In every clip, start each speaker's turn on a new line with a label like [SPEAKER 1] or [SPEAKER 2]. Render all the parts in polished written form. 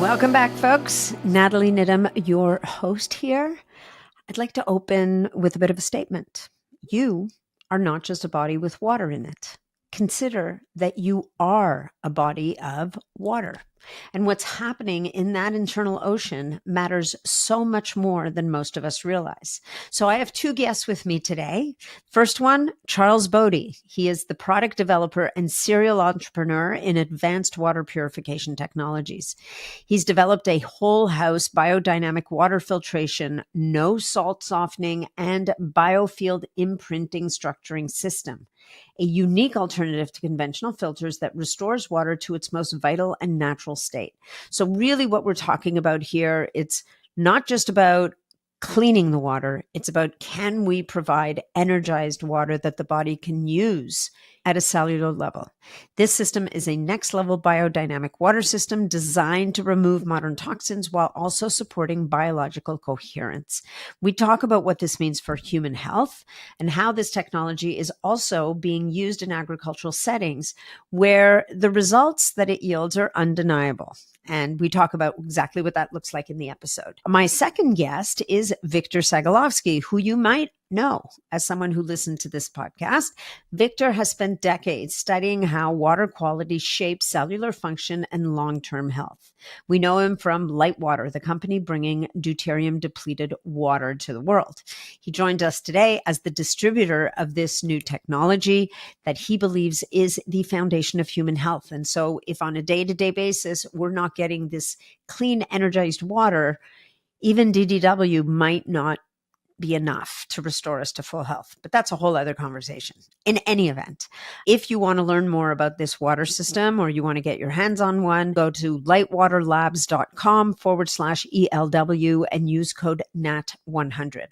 [SPEAKER 1] Welcome back, folks. Nathalie Niddam, your host here. I'd like to open with a bit of a statement. You are not just a body with water in it. Consider that you are a body of water. And what's happening in that internal ocean matters so much more than most of us realize. So I have two guests with me today. First one, Charlles Bohdy. He is the product developer and serial entrepreneur in advanced water purification technologies. He's developed a whole house biodynamic water filtration, no salt softening, and biofield imprinting structuring system, a unique alternative to conventional filters that restores water to its most vital and natural state. So really what we're talking about here, it's not just about cleaning the water. It's about, can we provide energized water that the body can use at a cellular level? This system is a next level biodynamic water system designed to remove modern toxins while also supporting biological coherence. We talk about what this means for human health and how this technology is also being used in agricultural settings where the results that it yields are undeniable. And we talk about exactly what that looks like in the episode. My second guest is Viktor Sagalovsky, who you might know as someone who listened to this podcast. Viktor has spent decades studying how water quality shapes cellular function and long-term health. We know him from Litewater, the company bringing deuterium-depleted water to the world. He joined us today as the distributor of this new technology that he believes is the foundation of human health. And so if on a day-to-day basis, we're not getting this clean, energized water, even DDW might not be enough to restore us to full health. But that's a whole other conversation. In any event, if you want to learn more about this water system or you want to get your hands on one, go to litewaterlabs.com/ELW and use code NAT100.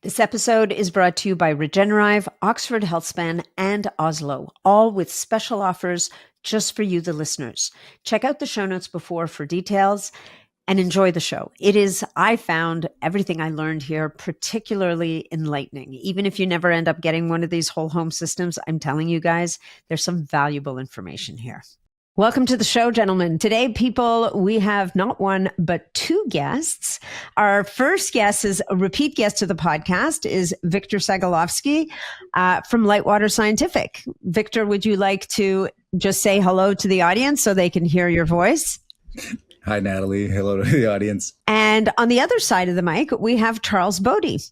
[SPEAKER 1] This episode is brought to you by Regenerive, Oxford HealthSpan, and Oslo, all with special offers just for you, the listeners. Check out the show notes before for details. And enjoy the show. It is, I found everything I learned here particularly enlightening. Even if you never end up getting one of these whole home systems, I'm telling you guys, there's some valuable information here. Welcome to the show, gentlemen. Today, people, we have not one, but two guests. Our first guest is a repeat guest to the podcast, is Viktor Sagalovsky from Litewater Scientific. Viktor, would you like to just say hello to the audience so they can hear your voice?
[SPEAKER 2] Hi, Nathalie. Hello to the audience.
[SPEAKER 1] And on the other side of the mic, we have Charlles Bohdy.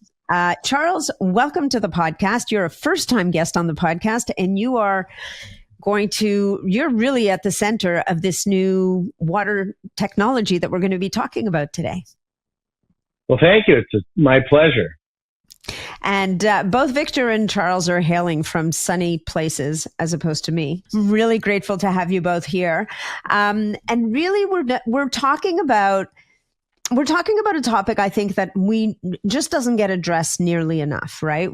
[SPEAKER 1] Charles, welcome to the podcast. You're a first-time guest on the podcast, and you're really at the center of this new water technology that we're going to be talking about today.
[SPEAKER 3] Well, thank you. It's my pleasure.
[SPEAKER 1] And both Viktor and Charles are hailing from sunny places as opposed to me. I'm really grateful to have you both here. And really, we're talking about a topic I think that we just doesn't get addressed nearly enough, right?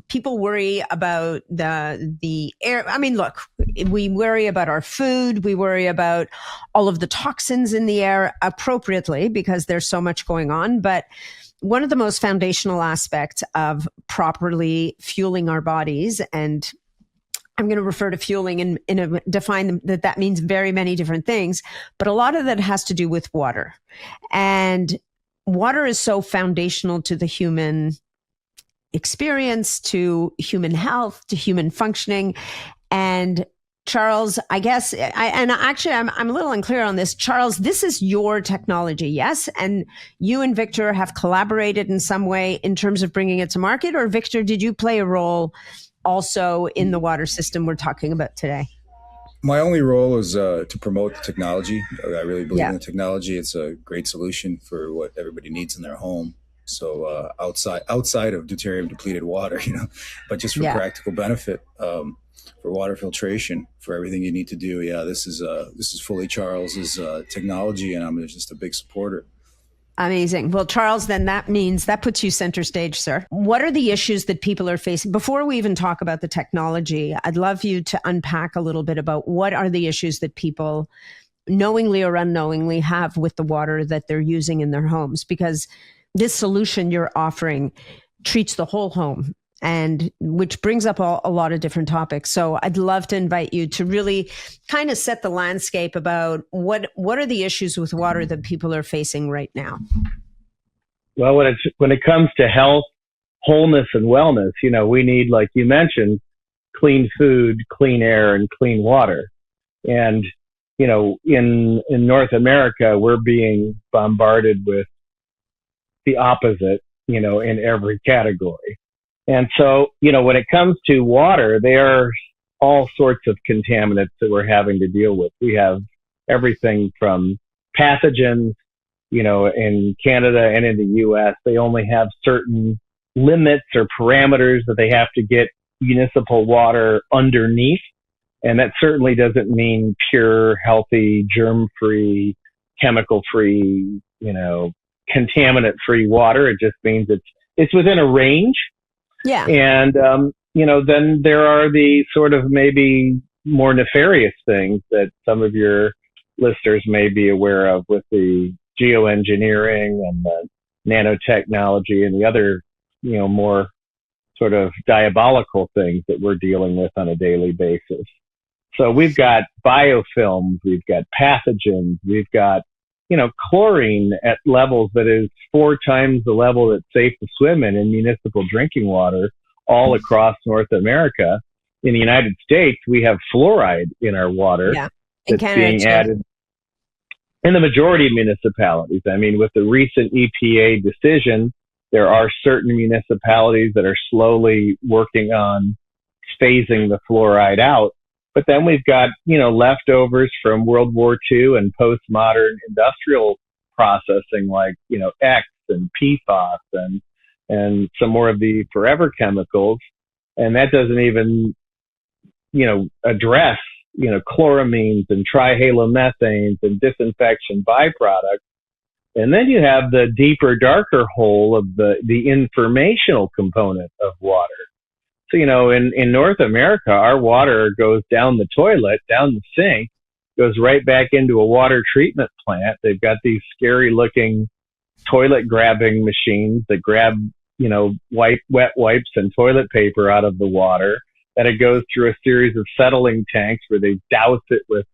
[SPEAKER 1] People worry about the air. I mean, look, we worry about our food. We worry about all of the toxins in the air appropriately because there's so much going on. But one of the most foundational aspects of properly fueling our bodies, and I'm going to refer to fueling and define that means very many different things, but a lot of that has to do with water. And water is so foundational to the human experience, to human health, to human functioning. And Charles, I guess, I'm a little unclear on this. Charles, this is your technology, yes? And you and Viktor have collaborated in some way in terms of bringing it to market? Or Viktor, did you play a role also in the water system we're talking about today?
[SPEAKER 2] My only role is to promote the technology. I really believe in the technology. It's a great solution for what everybody needs in their home. So outside of deuterium depleted water, but just for practical benefit, for water filtration, for everything you need to do. Yeah, this is fully Charles's technology, and I'm just a big supporter.
[SPEAKER 1] Amazing. Well, Charles, then that means that puts you center stage, sir. What are the issues that people are facing? Before we even talk about the technology, I'd love you to unpack a little bit about what are the issues that people knowingly or unknowingly have with the water that they're using in their homes, because this solution you're offering treats the whole home. and which brings up a lot of different topics. So I'd love to invite you to really kind of set the landscape about what are the issues with water that people are facing right now.
[SPEAKER 3] Well, when it comes to health, wholeness, and wellness, we need, like you mentioned, clean food, clean air, and clean water. And in North America, we're being bombarded with the opposite, in every category. And so, when it comes to water, there are all sorts of contaminants that we're having to deal with. We have everything from pathogens, in Canada and in the US, they only have certain limits or parameters that they have to get municipal water underneath. And that certainly doesn't mean pure, healthy, germ-free, chemical-free, contaminant-free water. It just means it's within a range.
[SPEAKER 1] Yeah.
[SPEAKER 3] And, then there are the sort of maybe more nefarious things that some of your listeners may be aware of with the geoengineering and the nanotechnology and the other, more sort of diabolical things that we're dealing with on a daily basis. So we've got biofilms, we've got pathogens, we've got, chlorine at levels that is 4 times the level that's safe to swim in municipal drinking water all across North America. In the United States, we have fluoride in our water that's being added in the majority of municipalities. I mean, with the recent EPA decision, there are certain municipalities that are slowly working on phasing the fluoride out. But then we've got, leftovers from World War II and postmodern industrial processing like, X and PFAS and some more of the forever chemicals. And that doesn't even, address, chloramines and trihalomethanes and disinfection byproducts. And then you have the deeper, darker hole of the informational component of water. So, in North America, our water goes down the toilet, down the sink, goes right back into a water treatment plant. They've got these scary looking toilet grabbing machines that grab, wet wipes and toilet paper out of the water. That it goes through a series of settling tanks where they douse it with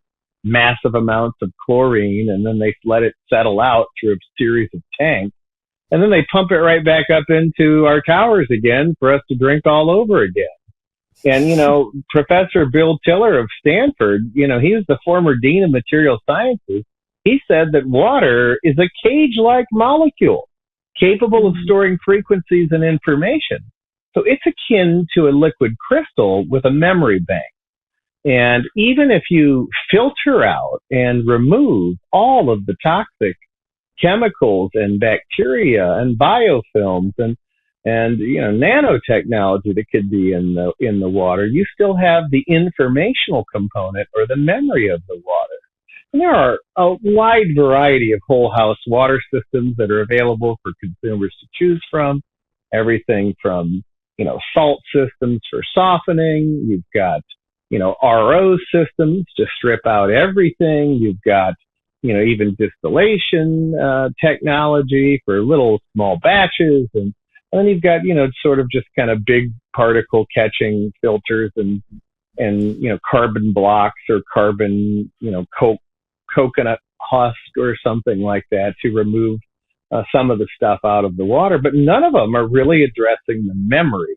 [SPEAKER 3] massive amounts of chlorine, and then they let it settle out through a series of tanks. And then they pump it right back up into our towers again for us to drink all over again. And, Professor Bill Tiller of Stanford, he was the former dean of material sciences. He said that water is a cage-like molecule capable of storing frequencies and information. So it's akin to a liquid crystal with a memory bank. And even if you filter out and remove all of the toxic chemicals and bacteria and biofilms and nanotechnology that could be in the water, you still have the informational component or the memory of the water. And there are a wide variety of whole house water systems that are available for consumers to choose from. Everything from, salt systems for softening. You've got, RO systems to strip out everything. You've got, even distillation technology for little small batches. And then you've got, sort of just kind of big particle catching filters and carbon blocks or carbon, coconut husk or something like that to remove some of the stuff out of the water. But none of them are really addressing the memory.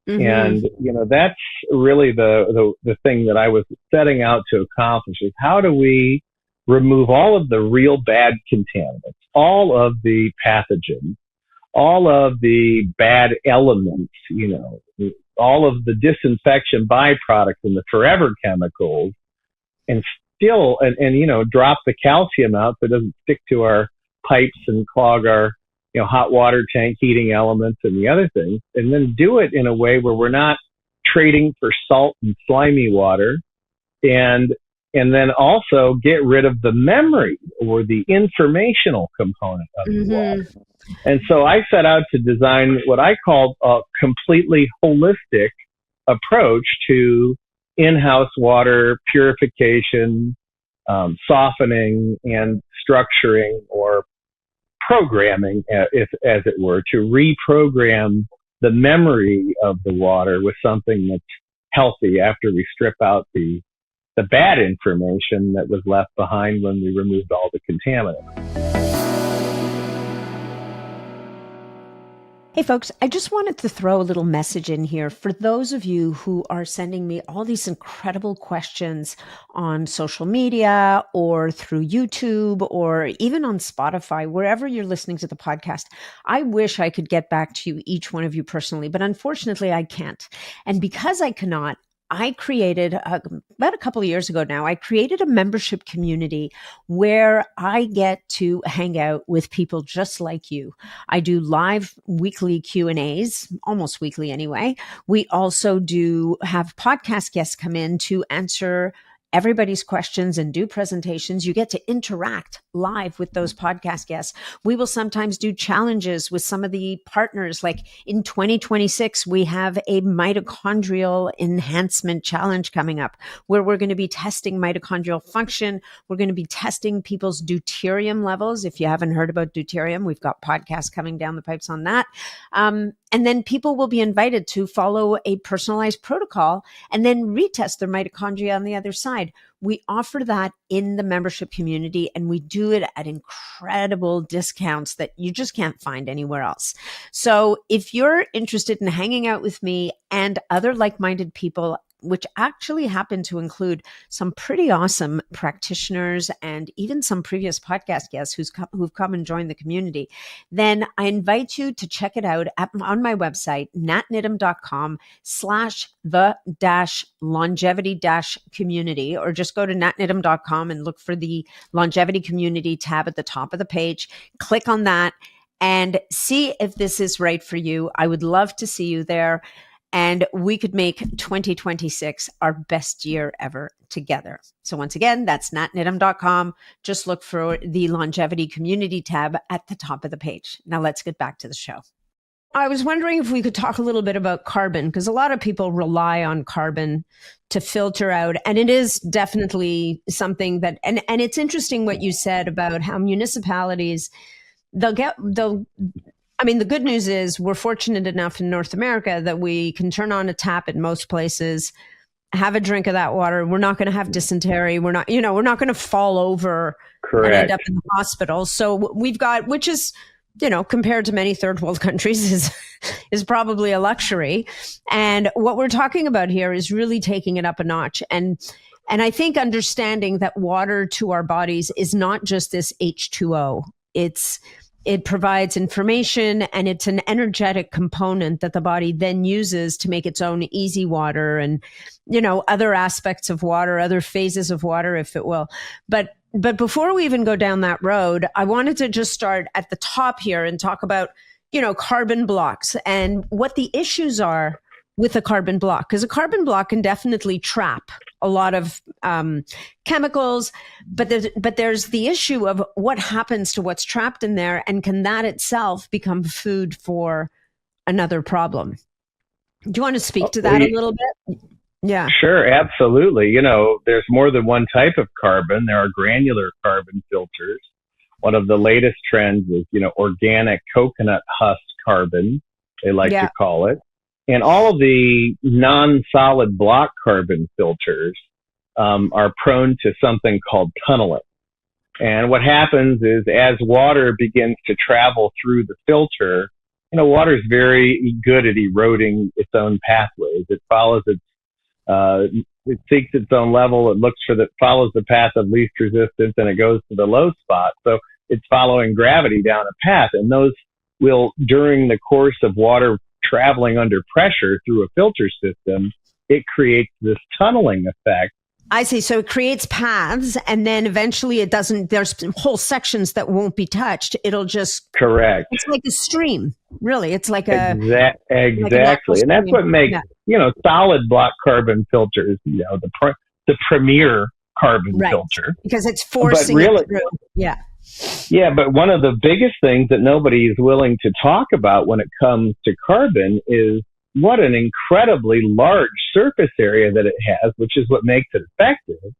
[SPEAKER 3] Mm-hmm. And, that's really the thing that I was setting out to accomplish is how do we remove all of the real bad contaminants, all of the pathogens, all of the bad elements, all of the disinfection byproducts and the forever chemicals, and still, drop the calcium out so it doesn't stick to our pipes and clog our, hot water tank heating elements and the other things, and then do it in a way where we're not trading for salt and slimy water, and then also get rid of the memory or the informational component of the water. And so I set out to design what I called a completely holistic approach to in-house water purification, softening, and structuring or programming, as it were, to reprogram the memory of the water with something that's healthy after we strip out the bad information that was left behind when we removed all the contaminants.
[SPEAKER 1] Hey folks, I just wanted to throw a little message in here for those of you who are sending me all these incredible questions on social media or through YouTube or even on Spotify, wherever you're listening to the podcast. I wish I could get back to you, each one of you personally, but unfortunately I can't. And because I cannot, I created, about a couple of years ago now, I created a membership community where I get to hang out with people just like you. I do live weekly Q&As, almost weekly anyway. We also do have podcast guests come in to answer everybody's questions and do presentations. You get to interact live with those podcast guests. We will sometimes do challenges with some of the partners. Like in 2026, we have a mitochondrial enhancement challenge coming up where we're going to be testing mitochondrial function. We're going to be testing people's deuterium levels. If you haven't heard about deuterium, we've got podcasts coming down the pipes on that. And then people will be invited to follow a personalized protocol and then retest their mitochondria on the other side. We offer that in the membership community, and we do it at incredible discounts that you just can't find anywhere else. So if you're interested in hanging out with me and other like-minded people, which actually happen to include some pretty awesome practitioners and even some previous podcast guests who've come and joined the community, then I invite you to check it out on my website, natniddam.com/the-longevity-community, or just go to natniddam.com and look for the longevity community tab at the top of the page. Click on that and see if this is right for you. I would love to see you there. And we could make 2026 our best year ever together. So once again, that's natniddam.com. Just look for the longevity community tab at the top of the page. Now let's get back to the show. I was wondering if we could talk a little bit about carbon, because a lot of people rely on carbon to filter out. And it is definitely something that, and it's interesting what you said about how municipalities, the good news is we're fortunate enough in North America that we can turn on a tap in most places, have a drink of that water. We're not going to have dysentery. We're not going to fall over and end up in the hospital. So we've got, which is, compared to many third world countries is probably a luxury. And what we're talking about here is really taking it up a notch. And I think understanding that water to our bodies is not just this H2O. It provides information, and it's an energetic component that the body then uses to make its own easy water and, other aspects of water, other phases of water, if it will. But before we even go down that road, I wanted to just start at the top here and talk about, carbon blocks and what the issues are with a carbon block, because a carbon block can definitely trap a lot of chemicals, but there's the issue of what happens to what's trapped in there, and can that itself become food for another problem? Do you want to speak to that a little bit? Yeah.
[SPEAKER 3] Sure, absolutely. There's more than one type of carbon. There are granular carbon filters. One of the latest trends is, organic coconut husk carbon, they like to call it. And all of the non-solid block carbon filters are prone to something called tunneling. And what happens is as water begins to travel through the filter, water is very good at eroding its own pathways. It follows it seeks its own level. It follows the path of least resistance, and it goes to the low spot. So it's following gravity down a path, and those will, during the course of water traveling under pressure through a filter system, it creates this tunneling effect.
[SPEAKER 1] I see. So it creates paths, and then eventually there's whole sections that won't be touched. It'll just... Correct. It's like a stream, really. It's like
[SPEAKER 3] exactly. And that's what makes, solid block carbon filters, the premier carbon filter.
[SPEAKER 1] Because it's forcing it through. Yeah.
[SPEAKER 3] Yeah, but one of the biggest things that nobody is willing to talk about when it comes to carbon is what an incredibly large surface area that it has, which is what makes it effective.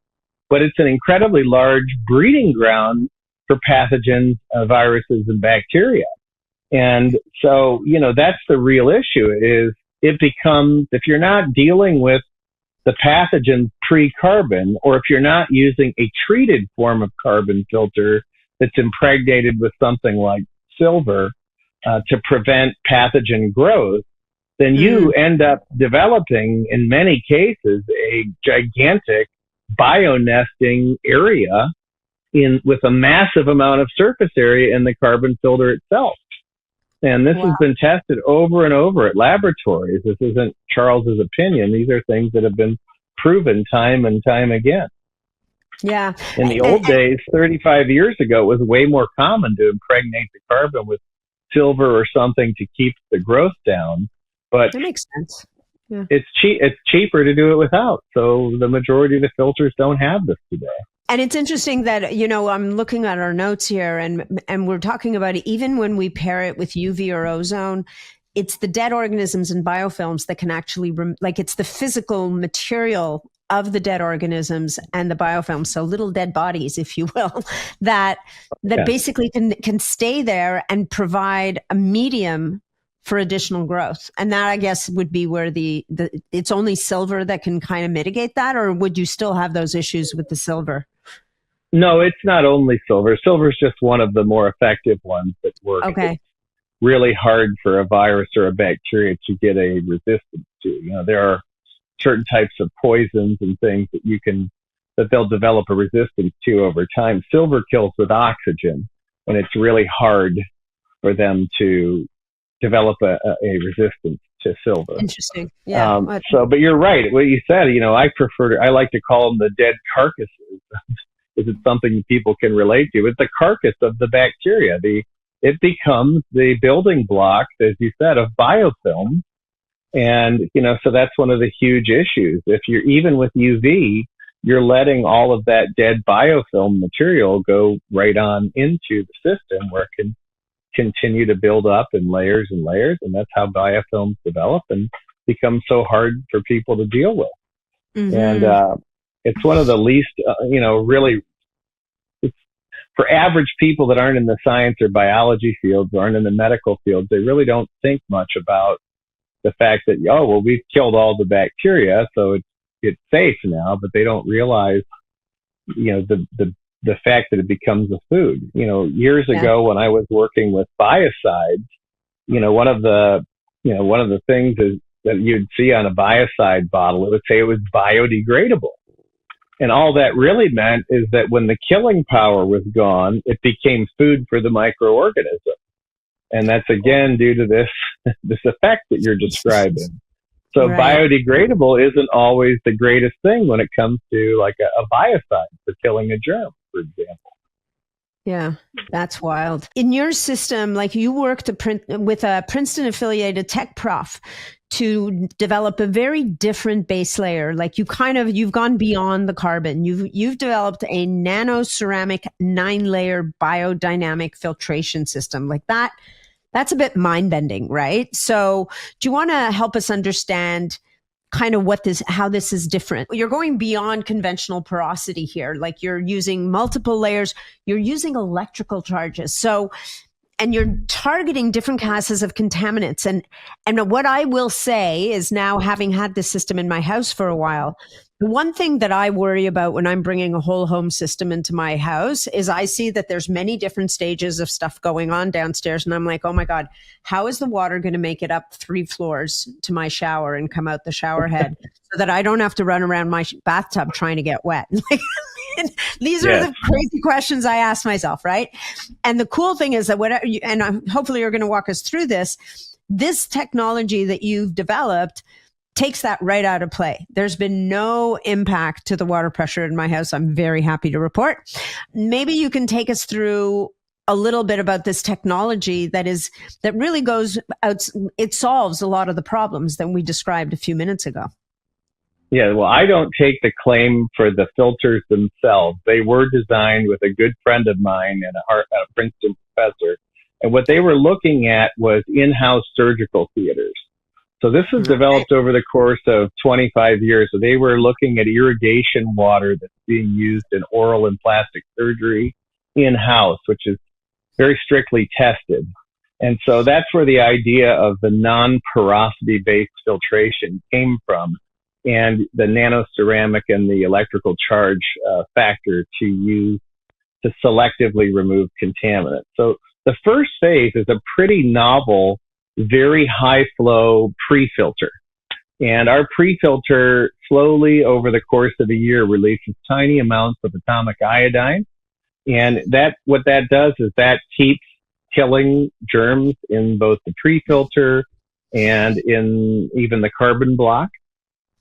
[SPEAKER 3] But it's an incredibly large breeding ground for pathogens, viruses, and bacteria. And so, that's the real issue is it becomes, if you're not dealing with the pathogens pre-carbon, or if you're not using a treated form of carbon filter that's impregnated with something like silver to prevent pathogen growth, then you end up developing, in many cases, a gigantic bionesting area with a massive amount of surface area in the carbon filter itself. And this has been tested over and over at laboratories. This isn't Charles's opinion. These are things that have been proven time and time again.
[SPEAKER 1] Yeah.
[SPEAKER 3] In the old days, 35 years ago, it was way more common to impregnate the carbon with silver or something to keep the growth down. But
[SPEAKER 1] that makes sense. Yeah.
[SPEAKER 3] It's cheaper to do it without. So the majority of the filters don't have this today.
[SPEAKER 1] And it's interesting that, I'm looking at our notes here and we're talking about it, even when we pair it with UV or ozone, it's the dead organisms and biofilms that can actually, it's the physical material of the dead organisms and the biofilms, so little dead bodies, if you will, that basically can stay there and provide a medium for additional growth. And that, I guess, would be where it's only silver that can kind of mitigate that, or would you still have those issues with the silver?
[SPEAKER 3] No, it's not only silver. Silver is just one of the more effective ones that work.
[SPEAKER 1] Okay.
[SPEAKER 3] It's really hard for a virus or a bacteria to get a resistance to. There are certain types of poisons and things that they'll develop a resistance to over time. Silver kills with oxygen, and it's really hard for them to develop a resistance to silver.
[SPEAKER 1] Interesting. Yeah.
[SPEAKER 3] But you're right. What you said, I like to call them the dead carcasses. Is it something people can relate to? It's the carcass of the bacteria. It becomes the building block, as you said, of biofilm. And, so that's one of the huge issues. If you're, even with UV, you're letting all of that dead biofilm material go right on into the system where it can continue to build up in layers and layers. And that's how biofilms develop and become so hard for people to deal with. Mm-hmm. And, it's one of the least, really, it's for average people that aren't in the science or biology fields, or aren't in the medical fields, they really don't think much about the fact that, we've killed all the bacteria, so it's safe now, but they don't realize, the fact that it becomes a food. Years ago when I was working with biocides, one of the things is that you'd see on a biocide bottle, it would say it was biodegradable. And all that really meant is that when the killing power was gone, it became food for the microorganism. And that's again due to this effect that you're describing. So biodegradable isn't always the greatest thing when it comes to like a biocide for killing a germ, for example.
[SPEAKER 1] Yeah, that's wild. In your system, like you worked with a Princeton affiliated tech prof to develop a very different base layer. Like you've gone beyond the carbon. You've developed a nano-ceramic 9-layer biodynamic filtration system. Like that's a bit mind-bending, right? So do you want to help us understand kind of how this is different? You're going beyond conventional porosity here. Like you're using multiple layers, you're using electrical charges. And you're targeting different classes of contaminants. And what I will say is, now having had this system in my house for a while, the one thing that I worry about when I'm bringing a whole home system into my house is I see that there's many different stages of stuff going on downstairs. And I'm like, oh my God, how is the water going to make it up 3 floors to my shower and come out the shower head so that I don't have to run around my bathtub trying to get wet? These are the crazy questions I ask myself, right? And the cool thing is that hopefully you're going to walk us through this technology that you've developed takes that right out of play. There's been no impact to the water pressure in my house. I'm very happy to report. Maybe you can take us through a little bit about this technology that really goes out. It solves a lot of the problems that we described a few minutes ago.
[SPEAKER 3] Yeah, well, I don't take the claim for the filters themselves. They were designed with a good friend of mine and a Princeton professor. And what they were looking at was in-house surgical theaters. So this was developed over the course of 25 years. So they were looking at irrigation water that's being used in oral and plastic surgery in-house, which is very strictly tested. And so that's where the idea of the non-porosity based filtration came from, and the nano-ceramic and the electrical charge factor to use to selectively remove contaminants. So the first phase is a pretty novel, very high flow pre-filter. And our pre-filter slowly over the course of a year releases tiny amounts of atomic iodine. And what that does is that keeps killing germs in both the pre-filter and in even the carbon block.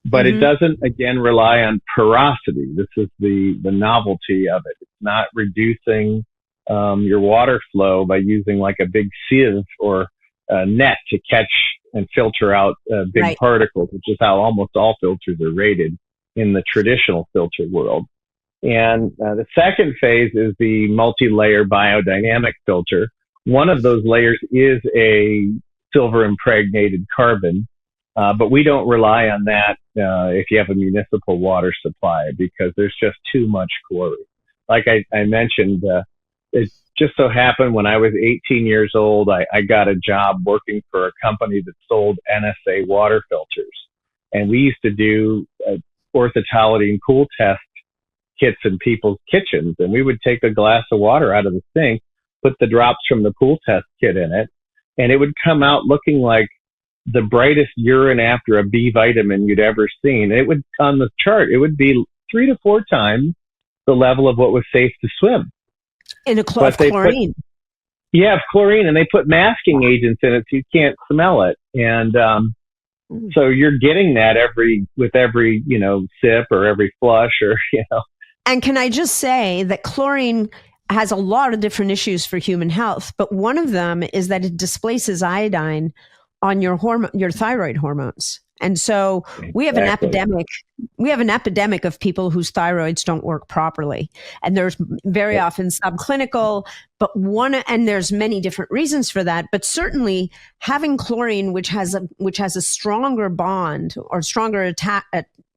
[SPEAKER 3] But it doesn't, again, rely on porosity. This is the novelty of it. It's not reducing your water flow by using like a big sieve or a net to catch and filter out big particles, which is how almost all filters are rated in the traditional filter world. And the second phase is the multilayer biodynamic filter. One of those layers is a silver impregnated carbon. But we don't rely on that if you have a municipal water supply, because there's just too much chlorine. Like I mentioned, it just so happened when I was 18 years old, I got a job working for a company that sold NSA water filters. And we used to do orthotality and cool test kits in people's kitchens. And we would take a glass of water out of the sink, put the drops from the pool test kit in it, and it would come out looking like the brightest urine after a B vitamin you'd ever seen. It would, on the chart, it would be 3 to 4 times the level of what was safe to swim.
[SPEAKER 1] In a chlorine.
[SPEAKER 3] Of chlorine, and they put masking agents in it so you can't smell it. And so you're getting that with every sip or every flush or
[SPEAKER 1] And can I just say that chlorine has a lot of different issues for human health, but one of them is that it displaces iodine on your thyroid hormones. And so we have an epidemic of people whose thyroids don't work properly. And there's very often subclinical, and there's many different reasons for that. But certainly having chlorine, which has a stronger bond or stronger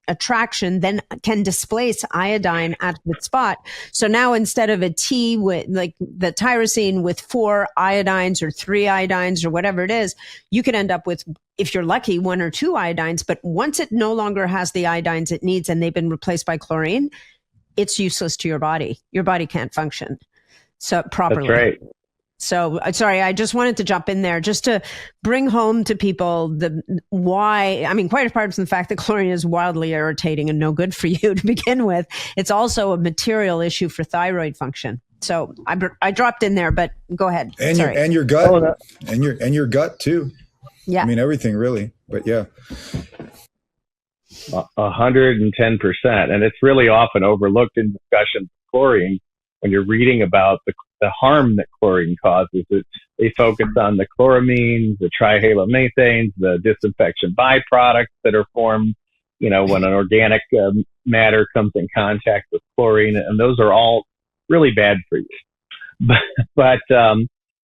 [SPEAKER 1] attraction, then can displace iodine at the spot. So now instead of a tea with like the tyrosine with 4 iodines or 3 iodines or whatever it is, you can end up with, if you're lucky, 1 or 2 iodines. But once it no longer has the iodines it needs and they've been replaced by chlorine, it's useless to your body. Your body can't function properly.
[SPEAKER 3] That's right.
[SPEAKER 1] So sorry, I just wanted to jump in there just to bring home to people quite apart from the fact that chlorine is wildly irritating and no good for you to begin with, it's also a material issue for thyroid function. So I dropped in there, but go ahead.
[SPEAKER 2] And your gut, and your gut too. Yeah. I mean, everything really, but yeah.
[SPEAKER 3] 110%. And it's really often overlooked in discussions of chlorine when you're reading about the harm that chlorine causes. They focus on the chloramines, the trihalomethanes, the disinfection byproducts that are formed, when an organic matter comes in contact with chlorine, and those are all really bad for you. But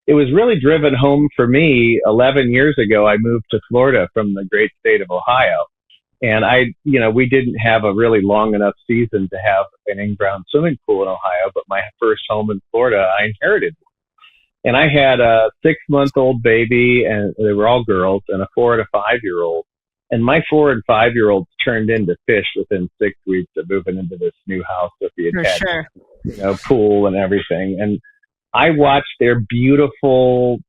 [SPEAKER 3] it was really driven home for me 11 years ago. I moved to Florida from the great state of Ohio. And we didn't have a really long enough season to have an in-ground swimming pool in Ohio, but my first home in Florida, I inherited one. And I had a 6-month-old baby, and they were all girls, and a 4 and a 5-year-old. And my 4 and 5-year-olds turned into fish within 6 weeks of moving into this new house with the attached, pool and everything. And I watched their beautiful,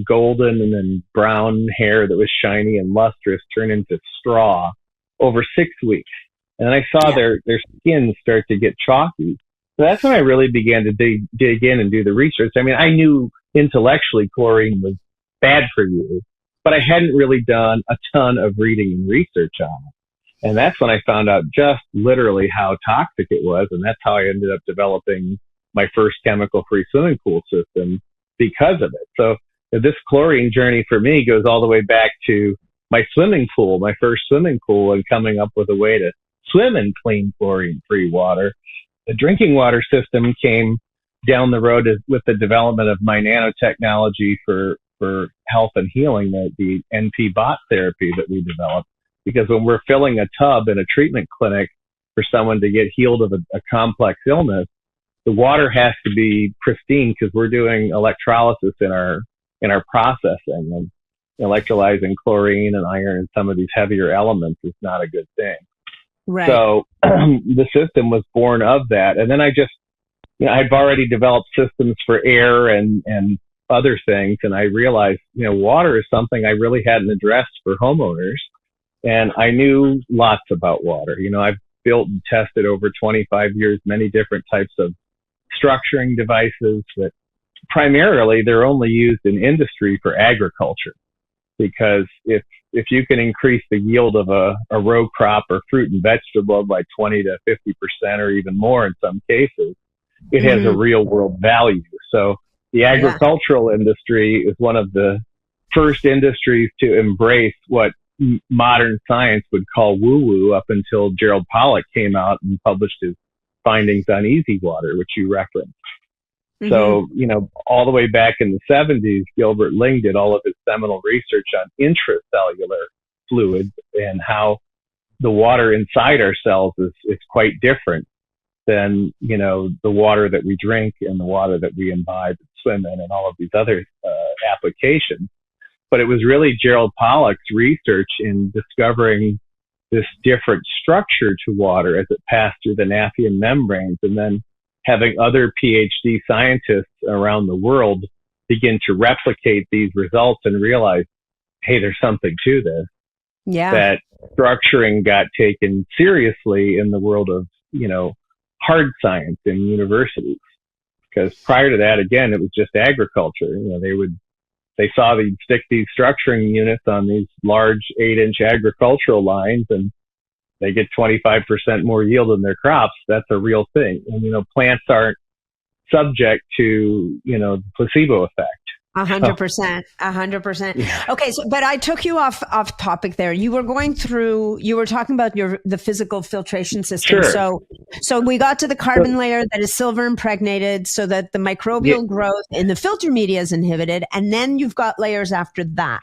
[SPEAKER 3] golden and then brown hair that was shiny and lustrous turn into straw over 6 weeks. And then I saw their skin start to get chalky. So that's when I really began to dig in and do the research. I mean, I knew intellectually chlorine was bad for you, but I hadn't really done a ton of reading and research on it. And that's when I found out just literally how toxic it was. And that's how I ended up developing my first chemical-free swimming pool system because of it. So this chlorine journey for me goes all the way back to my swimming pool, my first swimming pool, and coming up with a way to swim in clean chlorine-free water. The drinking water system came down the road with the development of my nanotechnology for health and healing, the NPBOT therapy that we developed. Because when we're filling a tub in a treatment clinic for someone to get healed of a complex illness, the water has to be pristine because we're doing electrolysis in our in our processing. And electrolyzing chlorine and iron and some of these heavier elements is not a good thing.
[SPEAKER 1] Right.
[SPEAKER 3] So the system was born of that. And then I just, I've already developed systems for air and other things. And I realized, water is something I really hadn't addressed for homeowners. And I knew lots about water. I've built and tested over 25 years, many different types of structuring devices that primarily they're only used in industry for agriculture. Because if you can increase the yield of a row crop or fruit and vegetable by 20 to 50% or even more in some cases, it has a real world value. So the agricultural industry is one of the first industries to embrace what modern science would call woo-woo up until Gerald Pollack came out and published his findings on easy water, which you referenced. So, all the way back in the 70s, Gilbert Ling did all of his seminal research on intracellular fluids and how the water inside our cells is quite different than, the water that we drink and the water that we imbibe and swim in and all of these other applications. But it was really Gerald Pollack's research in discovering this different structure to water as it passed through the Nafian membranes, and then having other PhD scientists around the world begin to replicate these results and realize, hey, there's something to this.
[SPEAKER 1] Yeah.
[SPEAKER 3] That structuring got taken seriously in the world of, hard science in universities. Because prior to that, again, it was just agriculture. They saw they'd stick these structuring units on these large 8-inch agricultural lines and they get 25% more yield in their crops. That's a real thing. And, plants aren't subject to, the placebo effect.
[SPEAKER 1] 100%. 100%.
[SPEAKER 3] Yeah.
[SPEAKER 1] Okay. But I took you off topic there. You were talking about the physical filtration system.
[SPEAKER 3] Sure.
[SPEAKER 1] So we got to the carbon layer that is silver impregnated so that the microbial growth in the filter media is inhibited. And then you've got layers after that.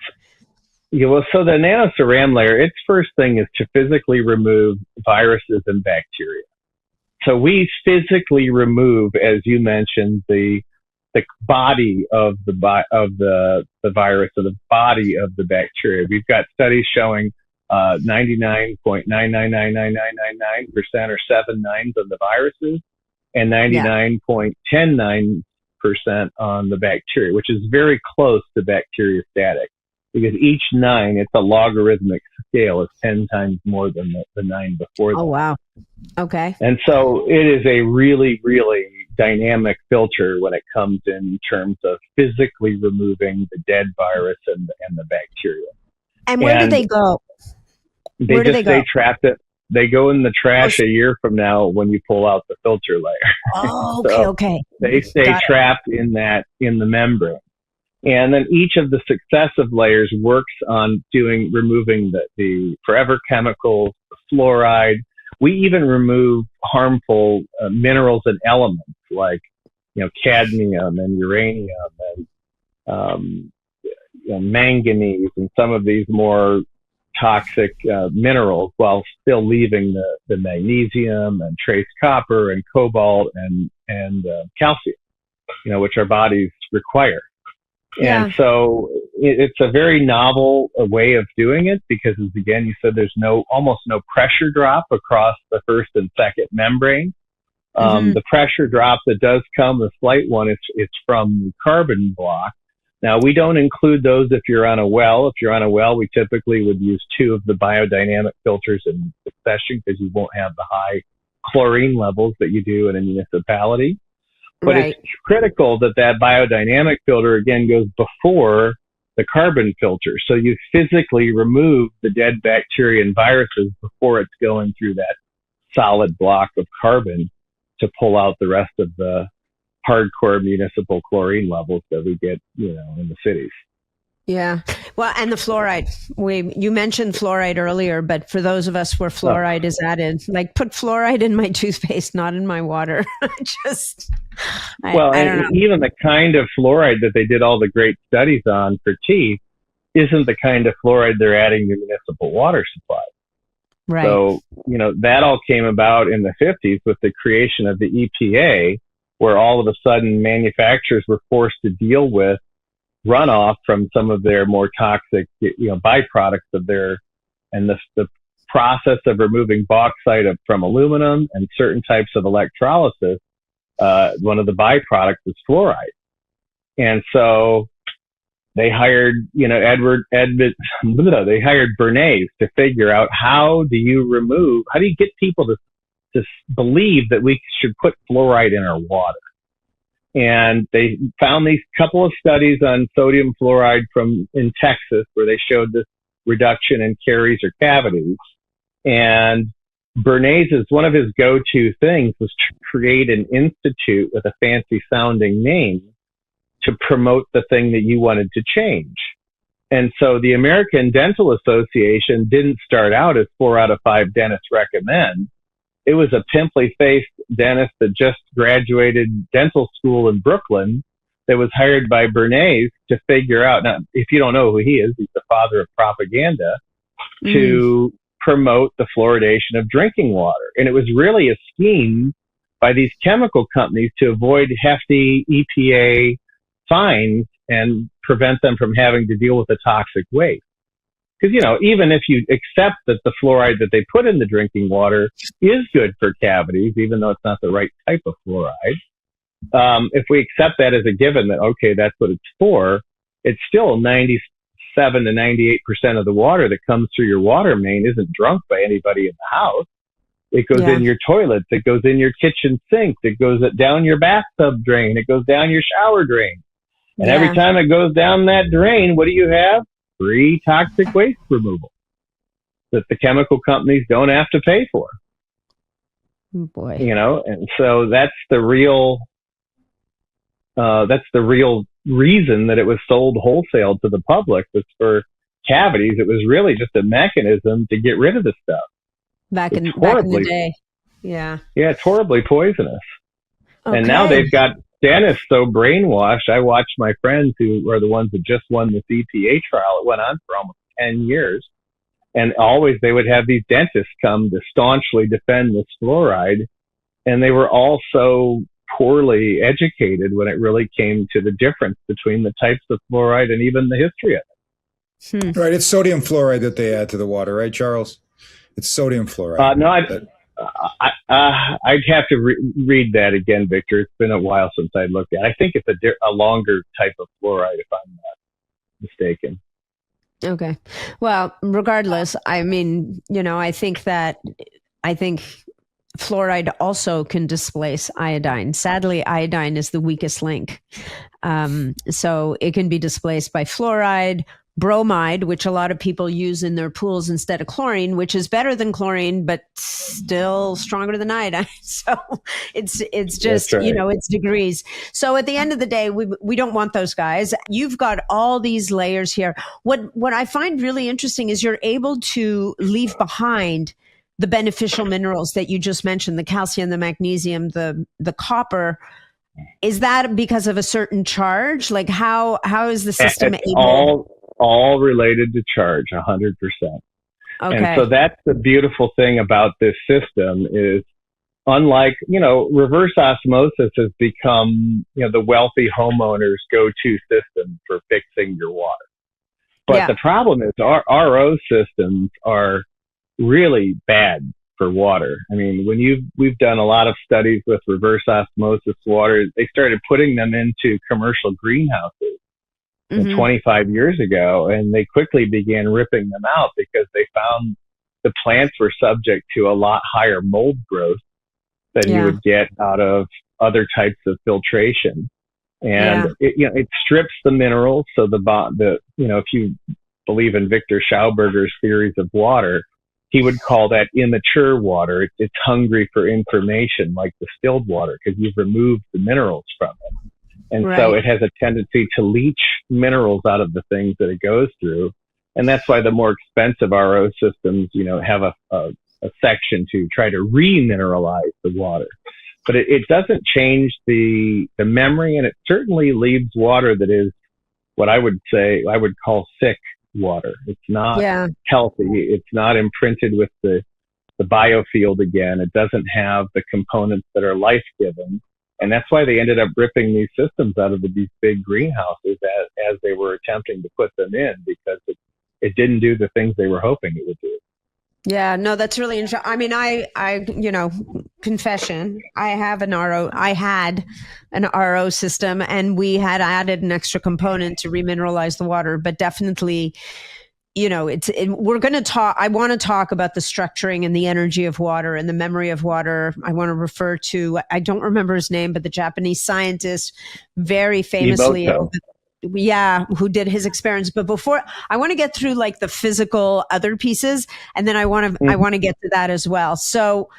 [SPEAKER 3] Yeah, well, so the nano-ceramic layer, its first thing is to physically remove viruses and bacteria. So we physically remove, as you mentioned, the body of the virus or the body of the bacteria. We've got studies showing 99.9999999% or 7 nines on the viruses and 99.109% on the bacteria, which is very close to bacteriostatic. Because each 9, it's a logarithmic scale, is 10 times more than the 9 before that.
[SPEAKER 1] Oh, wow. Okay.
[SPEAKER 3] And so it is a really, really dynamic filter when it comes in terms of physically removing the dead virus and the bacteria.
[SPEAKER 1] And where do they go?
[SPEAKER 3] Where do they go? Stay trapped. They go in the trash a year from now when you pull out the filter layer.
[SPEAKER 1] Oh, okay,
[SPEAKER 3] So
[SPEAKER 1] okay.
[SPEAKER 3] They stay trapped in the membrane. And then each of the successive layers works on removing the forever chemicals, the fluoride. We even remove harmful minerals and elements like, cadmium and uranium and manganese and some of these more toxic minerals, while still leaving the magnesium and trace copper and cobalt and calcium, which our bodies require.
[SPEAKER 1] Yeah.
[SPEAKER 3] And so it's a very novel way of doing it because, as again, you said there's almost no pressure drop across the first and second membrane. The pressure drop that does come, the slight one, it's from the carbon block. Now, we don't include those if you're on a well. If you're on a well, we typically would use 2 of the biodynamic filters in succession because you won't have the high chlorine levels that you do in a municipality. But It's critical that biodynamic filter, again, goes before the carbon filter. So you physically remove the dead bacteria and viruses before it's going through that solid block of carbon to pull out the rest of the hardcore municipal chlorine levels that we get, in the cities.
[SPEAKER 1] Yeah. Well, and the fluoride. You mentioned fluoride earlier, but for those of us where fluoride is added, like put fluoride in my toothpaste, not in my water. I don't know.
[SPEAKER 3] Even the kind of fluoride that they did all the great studies on for teeth isn't the kind of fluoride they're adding to municipal water supply.
[SPEAKER 1] Right.
[SPEAKER 3] So, that all came about in the 50s with the creation of the EPA, where all of a sudden manufacturers were forced to deal with runoff from some of their more toxic, byproducts of and the process of removing bauxite from aluminum and certain types of electrolysis. One of the byproducts is fluoride. And so they hired, they hired Bernays to figure out how do you get people to believe that we should put fluoride in our water. And they found these couple of studies on sodium fluoride in Texas where they showed this reduction in caries or cavities. And Bernays' one of his go-to things was to create an institute with a fancy sounding name to promote the thing that you wanted to change. And so the American Dental Association didn't start out as 4 out of 5 dentists recommend. It was a pimply-faced dentist that just graduated dental school in Brooklyn that was hired by Bernays to figure out, now, if you don't know who he is, he's the father of propaganda, to promote the fluoridation of drinking water. And it was really a scheme by these chemical companies to avoid hefty EPA fines and prevent them from having to deal with the toxic waste. Because, even if you accept that the fluoride that they put in the drinking water is good for cavities, even though it's not the right type of fluoride, if we accept that as a given that, okay, that's what it's for, it's still 97 to 98% of the water that comes through your water main isn't drunk by anybody in the house. It goes in your toilets. It goes in your kitchen sink. It goes down your bathtub drain. It goes down your shower drain. And every time it goes down that drain, what do you have? Free toxic waste removal that the chemical companies don't have to pay for.
[SPEAKER 1] Oh boy.
[SPEAKER 3] And so that's the real reason that it was sold wholesale to the public was for cavities. It was really just a mechanism to get rid of the stuff.
[SPEAKER 1] Back in the day. Yeah. Yeah,
[SPEAKER 3] it's horribly poisonous.
[SPEAKER 1] Okay.
[SPEAKER 3] And now they've got dentists so brainwashed. I watched my friends who are the ones that just won this EPA trial. It went on for almost 10 years. And always they would have these dentists come to staunchly defend this fluoride. And they were all so poorly educated when it really came to the difference between the types of fluoride and even the history of it.
[SPEAKER 2] Right. It's sodium fluoride that they add to the water, right, Charles? It's sodium fluoride.
[SPEAKER 3] No, I'd have to read that again, Victor. It's been a while since I looked at it. I think it's a longer type of fluoride, if I'm not mistaken.
[SPEAKER 1] Okay. Well, regardless, I mean, I think fluoride also can displace iodine. Sadly, iodine is the weakest link. So it can be displaced by fluoride, bromide, which a lot of people use in their pools instead of chlorine, which is better than chlorine, but still stronger than iodine. So it's just,
[SPEAKER 3] right.
[SPEAKER 1] It's degrees. So at the end of the day, we don't want those guys. You've got all these layers here. What I find really interesting is you're able to leave behind the beneficial minerals that you just mentioned, the calcium, the magnesium, the copper. Is that because of a certain charge? Like how is the system able?
[SPEAKER 3] All related to charge, 100%.
[SPEAKER 1] Okay.
[SPEAKER 3] And so that's the beautiful thing about this system is unlike, reverse osmosis has become, the wealthy homeowner's go-to system for fixing your water. But the problem is our RO systems are really bad for water. I mean, we've done a lot of studies with reverse osmosis water. They started putting them into commercial greenhouses 25 years ago, and they quickly began ripping them out because they found the plants were subject to a lot higher mold growth than you would get out of other types of filtration. And it strips the minerals. So if you believe in Viktor Schauberger's theories of water, he would call that immature water. It's hungry for information, like distilled water, because you've removed the minerals from it. And so it has a tendency to leach minerals out of the things that it goes through. And that's why the more expensive RO systems, have a section to try to remineralize the water. But it doesn't change the memory, and it certainly leaves water that is what I would call sick water. It's not healthy. It's not imprinted with the biofield again. It doesn't have the components that are life-giving. And that's why they ended up ripping these systems out of these big greenhouses as they were attempting to put them in, because it didn't do the things they were hoping it would do.
[SPEAKER 1] Yeah, no, that's really interesting. I mean, confession, I had an RO system, and we had added an extra component to remineralize the water, but definitely, we're going to talk, I want to talk about the structuring and the energy of water and the memory of water. I want to refer to, I don't remember his name, but the Japanese scientist, very famously,
[SPEAKER 3] Emoto.
[SPEAKER 1] who did his experiments. But before, I want to get through like the physical other pieces, and then I want to get to that as well. So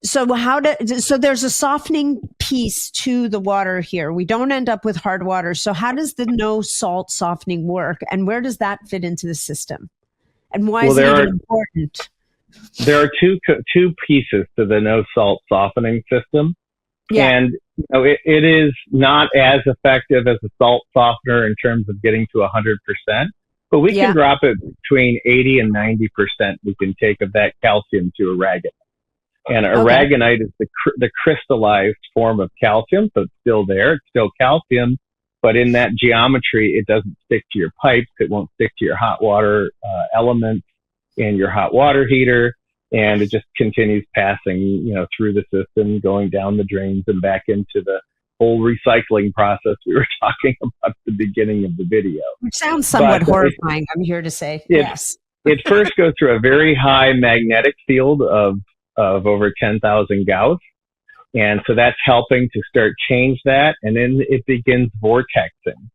[SPEAKER 1] there's a softening piece to the water here. We don't end up with hard water. So how does the no salt softening work, and where does that fit into the system? And why is it even important?
[SPEAKER 3] There are two pieces to the no salt softening system. Yeah. And it is not as effective as a salt softener in terms of getting to 100%, but we can drop it between 80 and 90%. We can take of that calcium to aragonite. And aragonite is the crystallized form of calcium, so it's still there. It's still calcium, but in that geometry, it doesn't stick to your pipes. It won't stick to your hot water elements in your hot water heater. And it just continues passing, through the system, going down the drains and back into the whole recycling process we were talking about at the beginning of the video.
[SPEAKER 1] Which sounds somewhat horrifying, I'm here to say. Yes.
[SPEAKER 3] It first goes through a very high magnetic field of over 10,000 Gauss. And so that's helping to start change that. And then it begins vortexing.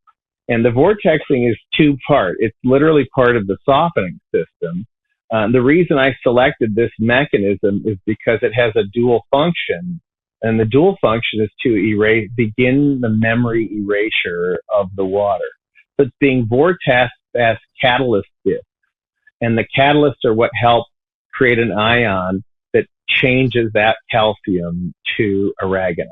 [SPEAKER 3] And the vortexing is two-part. It's literally part of the softening system. The reason I selected this mechanism is because it has a dual function. And the dual function is to begin the memory erasure of the water. So it's being vortexed as catalyst discs. And the catalysts are what help create an ion that changes that calcium to aragonite.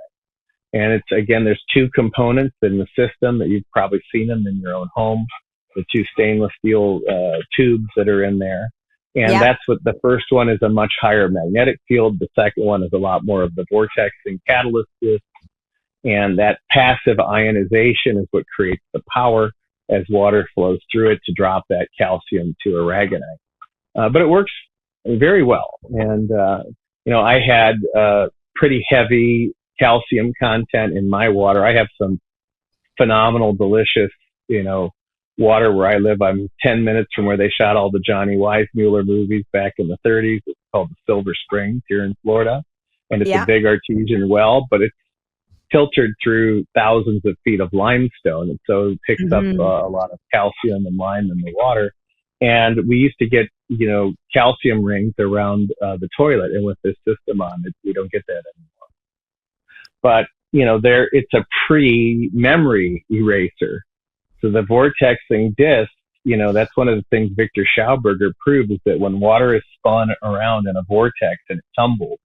[SPEAKER 3] And it's, again, there's two components in the system that you've probably seen them in your own home, the two stainless steel tubes that are in there. And that's what the first one is, a much higher magnetic field. The second one is a lot more of the vortexing catalyst disc. And that passive ionization is what creates the power as water flows through it to drop that calcium to aragonite. But it works very well. And, I had pretty heavy calcium content in my water. I have some phenomenal, delicious, water where I live. I'm 10 minutes from where they shot all the Johnny Weissmuller movies back in the 30s. It's called the Silver Springs here in Florida. And it's a big artesian well, but it's filtered through thousands of feet of limestone. And so it picks up a lot of calcium and lime in the water. And we used to get, calcium rings around the toilet. And with this system on it, we don't get that anymore. But, it's a pre-memory eraser. So the vortexing disc, that's one of the things Viktor Schauberger proved, is that when water is spun around in a vortex and it tumbles,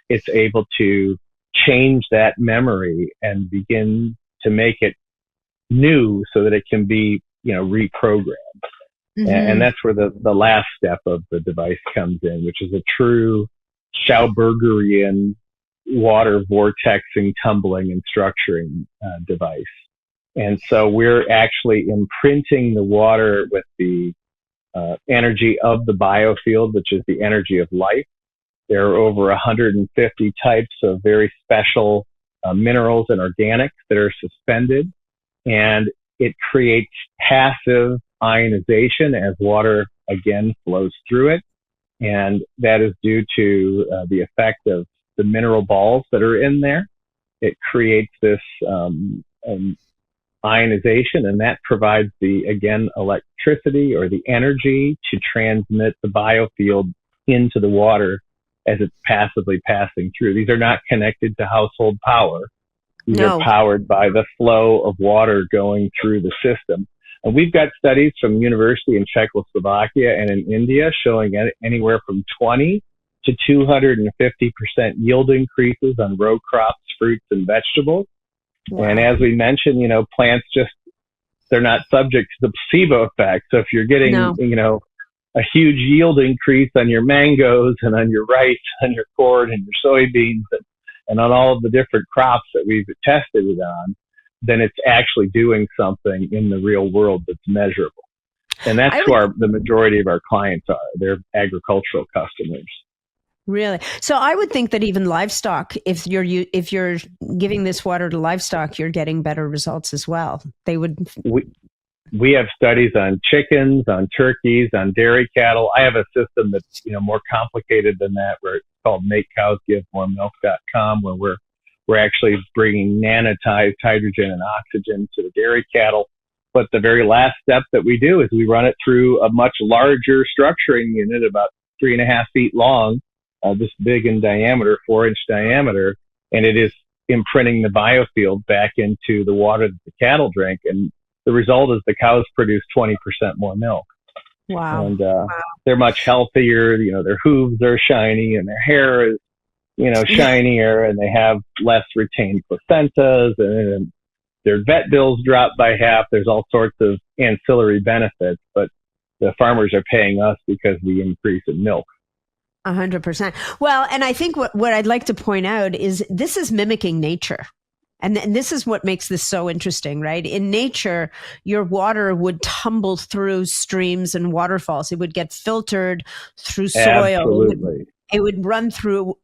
[SPEAKER 3] it's able to change that memory and begin to make it new so that it can be, reprogrammed. And that's where the last step of the device comes in, which is a true Schaubergerian water vortexing, tumbling, and structuring device. And so we're actually imprinting the water with the energy of the biofield, which is the energy of life. There are over 150 types of very special minerals and organics that are suspended, and it creates passive ionization as water again flows through it. And that is due to the effect of the mineral balls that are in there. It creates this ionization, and that provides the, again, electricity or the energy to transmit the biofield into the water as it's passively passing through. These are not connected to household power. These are powered by the flow of water going through the system. And we've got studies from university in Czechoslovakia and in India showing anywhere from 20 to 250% yield increases on row crops, fruits, and vegetables. Wow. And as we mentioned, plants they're not subject to the placebo effect. So if you're getting, a huge yield increase on your mangoes and on your rice and your corn and your soybeans, and on all of the different crops that we've tested it on, then it's actually doing something in the real world that's measurable. And that's who the majority of our clients are. They're agricultural customers.
[SPEAKER 1] Really? So I would think that even livestock, if you're giving this water to livestock, you're getting better results as well. They would.
[SPEAKER 3] We have studies on chickens, on turkeys, on dairy cattle. I have a system that's more complicated than that, where it's called MakeCowsGiveMoreMilk.com, where we're actually bringing nanotized hydrogen and oxygen to the dairy cattle. But the very last step that we do is we run it through a much larger structuring unit, about 3.5 feet long, this big in diameter, 4-inch diameter, and it is imprinting the biofilm back into the water that the cattle drink. And the result is the cows produce 20% more milk.
[SPEAKER 1] Wow.
[SPEAKER 3] And they're much healthier. Their hooves are shiny and their hair is, shinier, and they have less retained placentas, and their vet bills drop by half. There's all sorts of ancillary benefits, but the farmers are paying us because we increase in milk.
[SPEAKER 1] 100%. Well, and I think what I'd like to point out is this is mimicking nature. And this is what makes this so interesting, right? In nature, your water would tumble through streams and waterfalls. It would get filtered through soil.
[SPEAKER 3] Absolutely.
[SPEAKER 1] It would run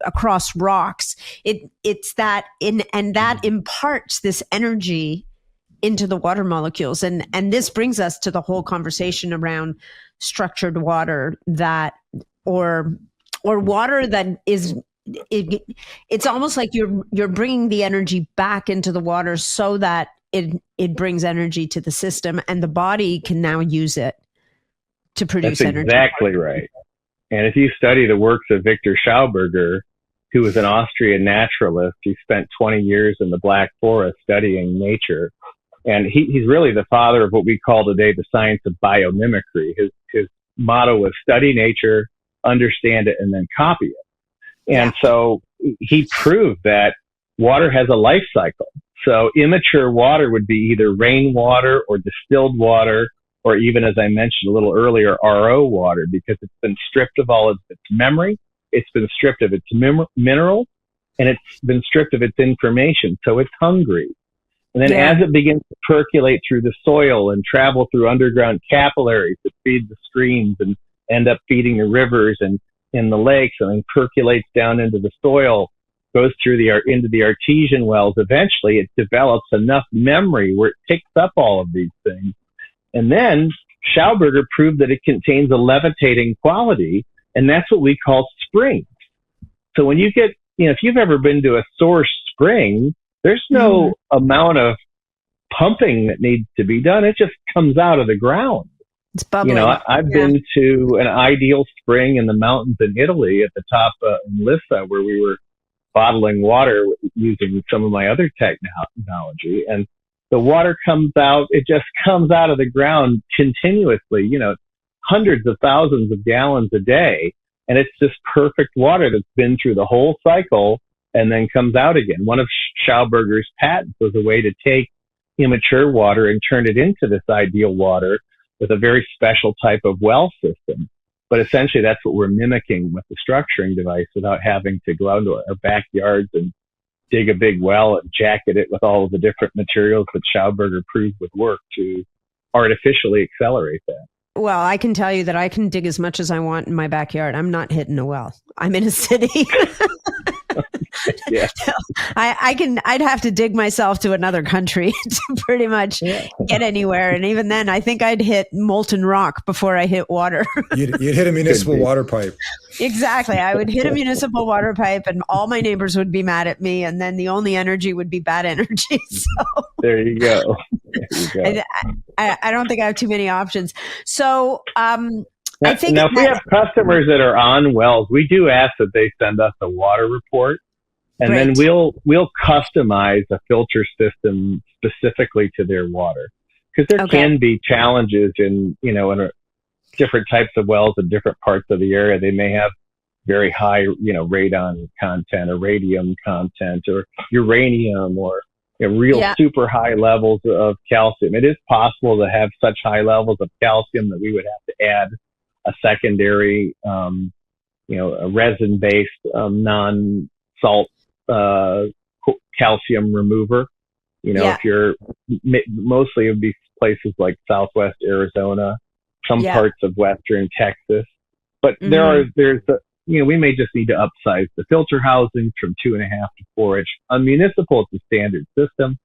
[SPEAKER 1] across rocks. It's that and that imparts this energy into the water molecules. And this brings us to the whole conversation around structured water or water that is, it's almost like you're bringing the energy back into the water so that it brings energy to the system, and the body can now use it to produce energy.
[SPEAKER 3] That's exactly right. And if you study the works of Viktor Schauberger, who was an Austrian naturalist, he spent 20 years in the Black Forest studying nature. And he's really the father of what we call today the science of biomimicry. His motto was study nature, understand it, and then copy it. And so he proved that water has a life cycle. So immature water would be either rainwater or distilled water, or even, as I mentioned a little earlier, RO water, because it's been stripped of all of its memory, it's been stripped of its minerals, and it's been stripped of its information. So it's hungry. And then as it begins to percolate through the soil and travel through underground capillaries that feed the streams and end up feeding the rivers and in the lakes, and then percolates down into the soil, goes through into the artesian wells, eventually it develops enough memory where it picks up all of these things. And then Schauberger proved that it contains a levitating quality, and that's what we call springs. So when you get, if you've ever been to a source spring, there's no amount of pumping that needs to be done. It just comes out of the ground.
[SPEAKER 1] It's bubbling.
[SPEAKER 3] I've been to an ideal spring in the mountains in Italy at the top in Lissa, where we were bottling water using some of my other technology. And the water comes out, it just comes out of the ground continuously, hundreds of thousands of gallons a day. And it's just perfect water that's been through the whole cycle and then comes out again. One of Schauberger's patents was a way to take immature water and turn it into this ideal water with a very special type of well system. But essentially that's what we're mimicking with the structuring device without having to go out into our backyards and dig a big well and jacket it with all of the different materials that Schauberger proved would work to artificially accelerate that.
[SPEAKER 1] Well, I can tell you that I can dig as much as I want in my backyard. I'm not hitting a well. I'm in a city.
[SPEAKER 3] Yeah.
[SPEAKER 1] I'd have to dig myself to another country to pretty much get anywhere. And even then, I think I'd hit molten rock before I hit water.
[SPEAKER 2] You'd hit a municipal water pipe.
[SPEAKER 1] Exactly. I would hit a municipal water pipe and all my neighbors would be mad at me. And then the only energy would be bad energy. So
[SPEAKER 3] There you go.
[SPEAKER 1] I don't think I have too many options. So
[SPEAKER 3] I think now, if we have customers that are on wells, we do ask that they send us a water report, and then we'll customize a filter system specifically to their water, because there can be challenges in different types of wells in different parts of the area. They may have very high radon content or radium content or uranium or super high levels of calcium. It is possible to have such high levels of calcium that we would have to add a secondary, a resin-based, non-salt calcium remover. If you're mostly of these places like Southwest Arizona, some parts of Western Texas, but we may just need to upsize the filter housing from 2.5 to 4 inch. On municipal, it's a standard system.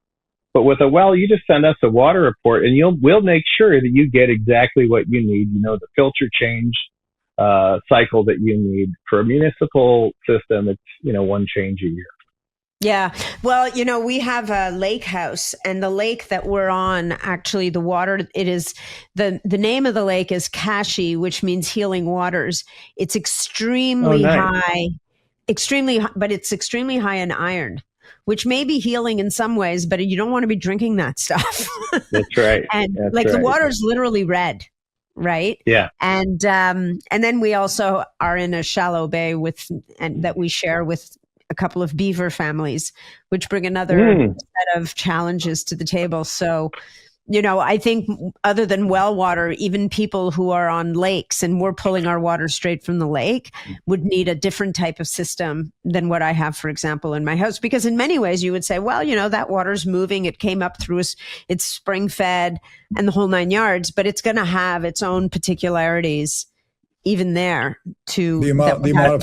[SPEAKER 3] But with a well, you just send us a water report and we'll make sure that you get exactly what you need. The filter change cycle that you need. For a municipal system, it's, one change a year.
[SPEAKER 1] Yeah. Well, we have a lake house, and the lake that we're on, actually the water, it is the name of the lake is Kashi, which means healing waters. It's extremely high, but it's extremely high in iron, which may be healing in some ways, but you don't want to be drinking that stuff.
[SPEAKER 3] That's right.
[SPEAKER 1] And the water is literally red. Right.
[SPEAKER 3] Yeah.
[SPEAKER 1] And then we also are in a shallow bay that we share with a couple of beaver families, which bring another set of challenges to the table. So, I think other than well water, even people who are on lakes and we're pulling our water straight from the lake would need a different type of system than what I have, for example, in my house. Because in many ways you would say, well, that water's moving. It came up through it's spring fed and the whole 9 yards, but it's going to have its own particularities even there to
[SPEAKER 2] the amount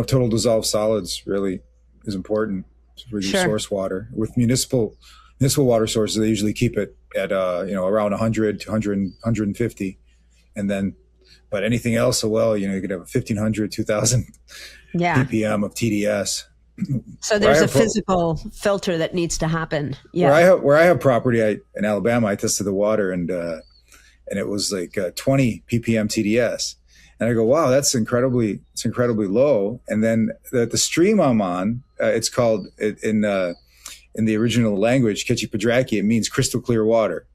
[SPEAKER 2] of total dissolved solids really is important for your source water. With municipal water sources, they usually keep it at around 100 to 150, and then but anything else, you could have 1,500, 2,000 ppm of TDS.
[SPEAKER 1] So there's a physical filter that needs to happen.
[SPEAKER 2] Yeah. Where I have property in Alabama, I tested the water and it was like 20 ppm TDS. And I go, wow, it's incredibly low. And then the stream I'm on, it's called in the original language, Ketchipadraki, it means crystal clear water.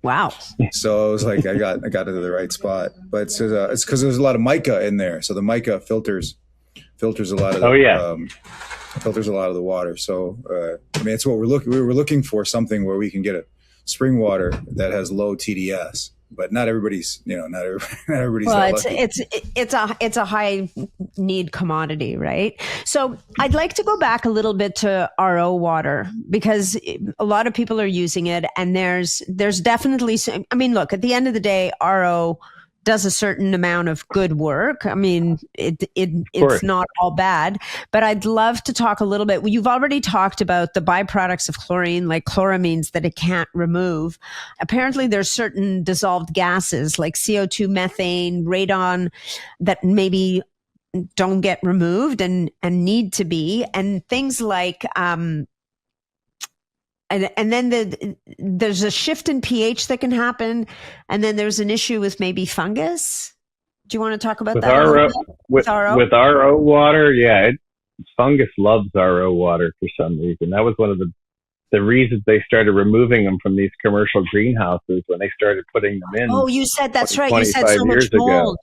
[SPEAKER 1] Wow.
[SPEAKER 2] So I was like, I got into the right spot. But it's because there's a lot of mica in there. So the mica filters a lot of filters a lot of the water. So it's what we were looking for, something where we can get a spring water that has low TDS. But not everybody's, not everybody's.
[SPEAKER 1] Well, it's a high need commodity, right? So I'd like to go back a little bit to RO water, because a lot of people are using it, and there's definitely. Look, at the end of the day, RO does a certain amount of good work. It's not all bad, but I'd love to talk a little bit. You've already talked about the byproducts of chlorine, like chloramines that it can't remove. Apparently there's certain dissolved gases like CO2, methane, radon that maybe don't get removed and need to be, and things like, and then there's a shift in pH that can happen. And then there's an issue with maybe fungus. Do you want to talk about that?
[SPEAKER 3] With RO water, fungus loves RO water for some reason. That was one of the reasons they started removing them from these commercial greenhouses when they started putting them in.
[SPEAKER 1] Oh, you said that's right. You said so much mold.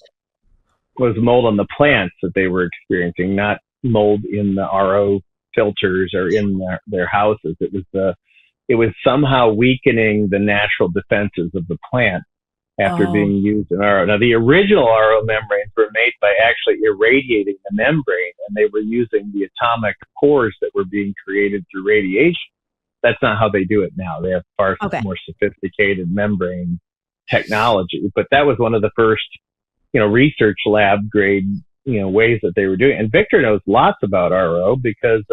[SPEAKER 3] It was mold on the plants that they were experiencing, not mold in the RO filters or in their houses. It was somehow weakening the natural defenses of the plant after being used in RO. Now, the original RO membranes were made by actually irradiating the membrane, and they were using the atomic pores that were being created through radiation. That's not how they do it now. They have far more sophisticated membrane technology. But that was one of the first, research lab grade, ways that they were doing it. And Viktor knows lots about RO because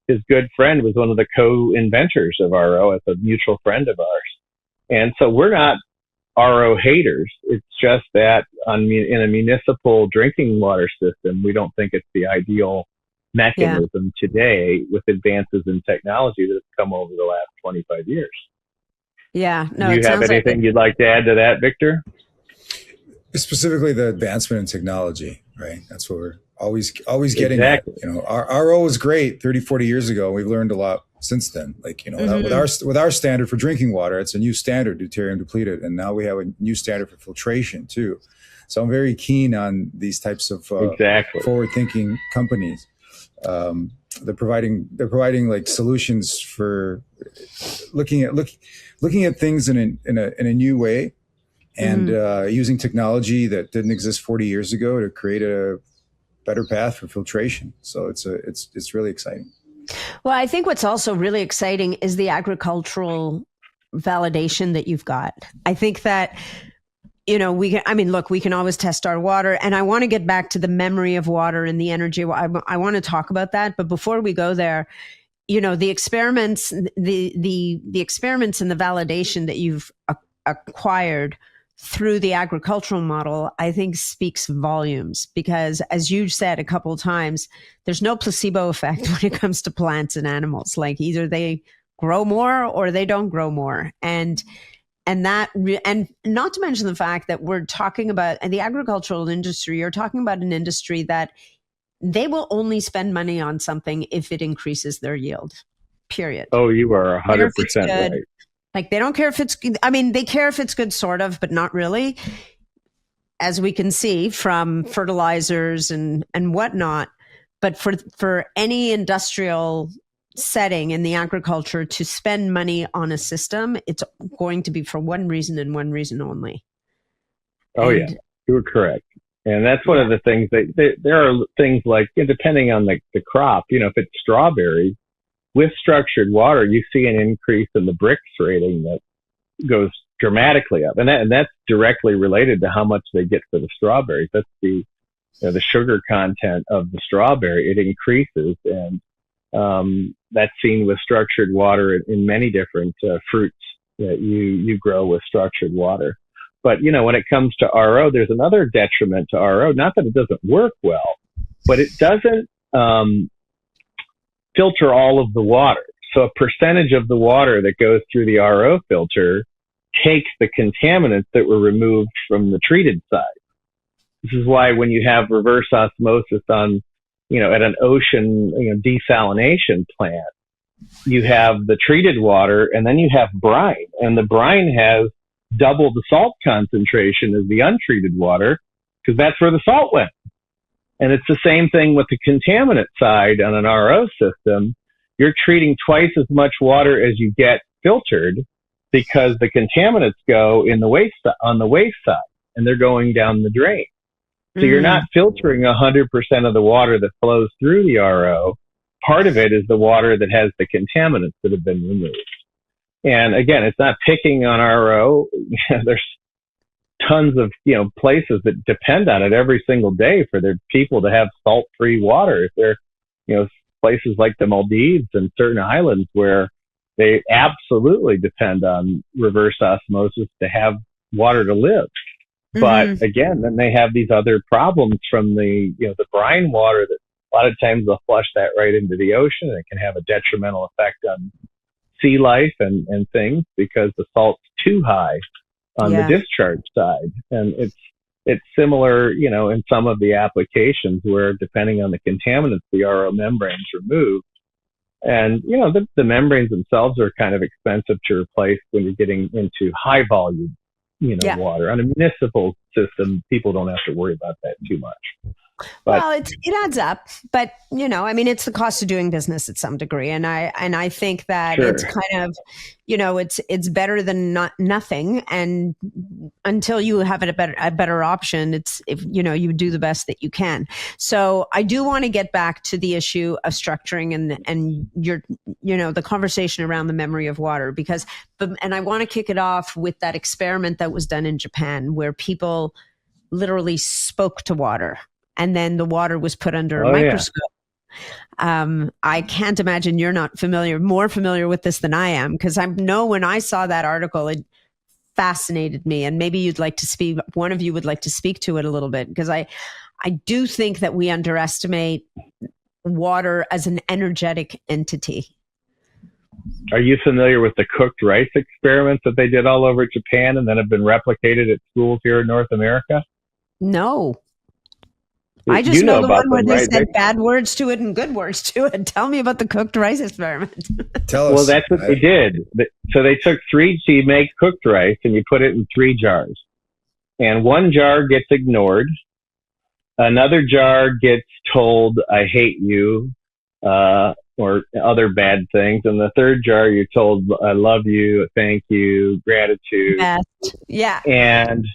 [SPEAKER 3] his good friend was one of the co-inventors of RO as a mutual friend of ours. And so we're not RO haters. It's just that in a municipal drinking water system, we don't think it's the ideal mechanism today with advances in technology that have come over the last 25 years.
[SPEAKER 1] Yeah. No,
[SPEAKER 3] do you have anything you'd like to add to that, Viktor?
[SPEAKER 2] Specifically the advancement in technology, right? That's what we're always getting at. Our RO was great 30, 40 years ago. We've learned a lot since then. With our standard for drinking water, it's a new standard, deuterium depleted, and now we have a new standard for filtration too. So I'm very keen on these types of forward-thinking companies. They're providing like solutions for looking at things in a new way, and using technology that didn't exist 40 years ago to create a better path for filtration. So it's really exciting.
[SPEAKER 1] Well, I think what's also really exciting is the agricultural validation that you've got. I think that, we can always test our water, and I want to get back to the memory of water and the energy. I want to talk about that. But before we go there, the experiments, the experiments and the validation that you've acquired through the agricultural model, I think speaks volumes, because as you said a couple of times, there's no placebo effect when it comes to plants and animals. Like either they grow more or they don't grow more. And not to mention the fact that we're talking about the agricultural industry, you're talking about an industry that they will only spend money on something if it increases their yield, period.
[SPEAKER 3] Oh, you are 100% right.
[SPEAKER 1] Like they don't care if it's, they care if it's good, sort of, but not really, as we can see from fertilizers and whatnot. But for any industrial setting in the agriculture to spend money on a system, it's going to be for one reason and one reason only.
[SPEAKER 3] Oh, yeah, you were correct. And that's one of the things that there are things like, depending on the crop, if it's strawberries, with structured water, you see an increase in the Brix rating that goes dramatically up. And that's directly related to how much they get for the strawberries. That's the sugar content of the strawberry. It increases. And that's seen with structured water in many different fruits that you grow with structured water. But, when it comes to RO, there's another detriment to RO. Not that it doesn't work well, but it doesn't filter all of the water. So a percentage of the water that goes through the RO filter takes the contaminants that were removed from the treated side. This is why when you have reverse osmosis on, at an ocean, desalination plant, you have the treated water and then you have brine, and the brine has double the salt concentration as the untreated water because that's where the salt went. And it's the same thing with the contaminant side on an RO system. You're treating twice as much water as you get filtered because the contaminants go on the waste side, and they're going down the drain. So you're not filtering 100% of the water that flows through the RO. Part of it is the water that has the contaminants that have been removed. And again, it's not picking on RO. There's tons of, places that depend on it every single day for their people to have salt-free water. If they're, places like the Maldives and certain islands where they absolutely depend on reverse osmosis to have water to live. But again, then they have these other problems from the brine water that a lot of times they'll flush that right into the ocean, and it can have a detrimental effect on sea life and things because the salt's too high on the discharge side. And it's similar, in some of the applications where depending on the contaminants, the RO membranes removed. And, the membranes themselves are kind of expensive to replace when you're getting into high volume, water. On a municipal system, people don't have to worry about that too much. But,
[SPEAKER 1] well, it adds up, but it's the cost of doing business at some degree, and I think that it's kind of, it's better than nothing, and until you have a better option, you do the best that you can. So I do want to get back to the issue of structuring and your the conversation around the memory of water, and I want to kick it off with that experiment that was done in Japan where people literally spoke to water. And then the water was put under a microscope. Yeah. I can't imagine you're not more familiar with this than I am, because I know when I saw that article, it fascinated me. And maybe one of you would like to speak to it a little bit, because I do think that we underestimate water as an energetic entity.
[SPEAKER 3] Are you familiar with the cooked rice experiments that they did all over Japan and then have been replicated at schools here in North America?
[SPEAKER 1] No. I just know the one where they said bad words to it and good words to it. Tell me about the cooked rice experiment.
[SPEAKER 2] Tell us.
[SPEAKER 3] Well, that's what they did. So they took so you make cooked rice and you put it in 3 jars. And 1 jar gets ignored. Another jar gets told, I hate you, or other bad things. And the 3rd jar, you're told, I love you, thank you, gratitude.
[SPEAKER 1] Best. Yeah.
[SPEAKER 3] And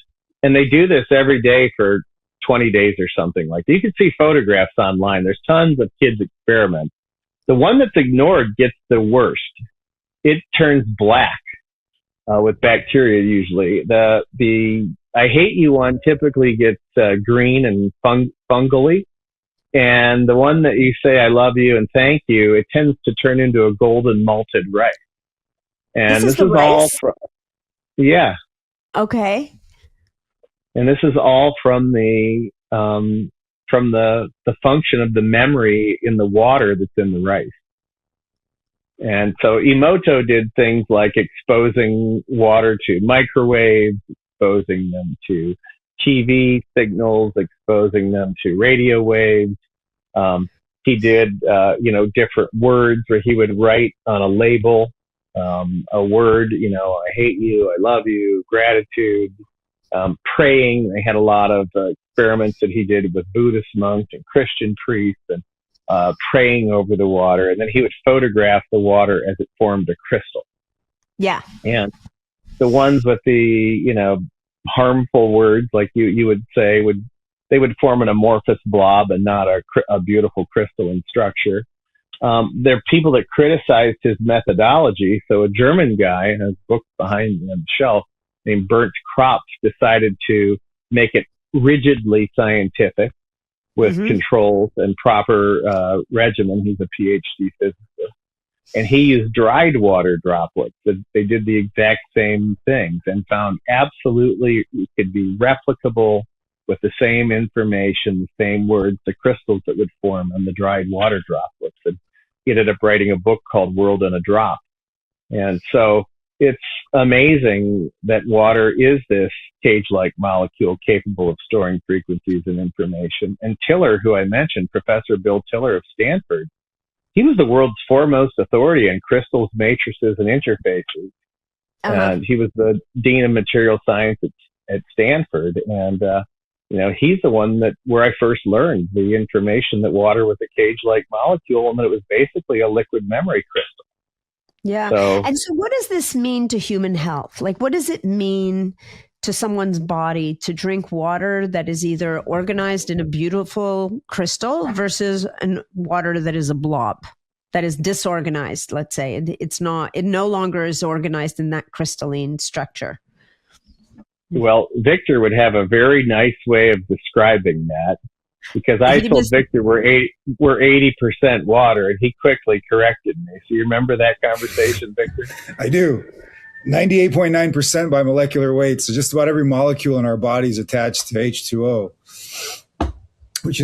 [SPEAKER 3] they do this every day for 20 days or something like that. You can see photographs online. There's tons of kids' experiments. The one that's ignored gets the worst. It turns black with bacteria usually. The I hate you one typically gets green and fungally. And the one that you say, I love you and thank you, it tends to turn into a golden malted rice. And this is all from, yeah.
[SPEAKER 1] Okay.
[SPEAKER 3] And this is all from the function of the memory in the water that's in the rice. And so Emoto did things like exposing water to microwaves, exposing them to TV signals, exposing them to radio waves. He did, different words where he would write on a label, a word, I hate you, I love you, gratitude, praying. They had a lot of experiments that he did with Buddhist monks and Christian priests and praying over the water. And then he would photograph the water as it formed a crystal. Yeah. And the ones with the, harmful words, like you would say, they would form an amorphous blob and not a beautiful crystalline structure. There are people that criticized his methodology. So a German guy, and his book behind me on the shelf, named Bernd Kropf, decided to make it rigidly scientific with controls and proper regimen. He's a PhD physicist. And he used dried water droplets. They did the exact same things and found absolutely it could be replicable with the same information, the same words, the crystals that would form on the dried water droplets. And he ended up writing a book called World in a Drop. And so it's amazing that water is this cage-like molecule capable of storing frequencies and information. And Tiller, who I mentioned, Professor Bill Tiller of Stanford, he was the world's foremost authority on crystals, matrices, and interfaces. And he was the dean of material science at Stanford. And, he's the one where I first learned the information that water was a cage-like molecule and that it was basically a liquid memory crystal.
[SPEAKER 1] Yeah. And so what does this mean to human health? Like, what does it mean to someone's body to drink water that is either organized in a beautiful crystal versus water that is a blob, that is disorganized, let's say? It no longer is organized in that crystalline structure.
[SPEAKER 3] Well, Viktor would have a very nice way of describing that, because I told Viktor we're 80% water, and he quickly corrected me. So you remember that conversation, Viktor?
[SPEAKER 2] I do. 98.9% by molecular weight. So just about every molecule in our body is attached to H2O, which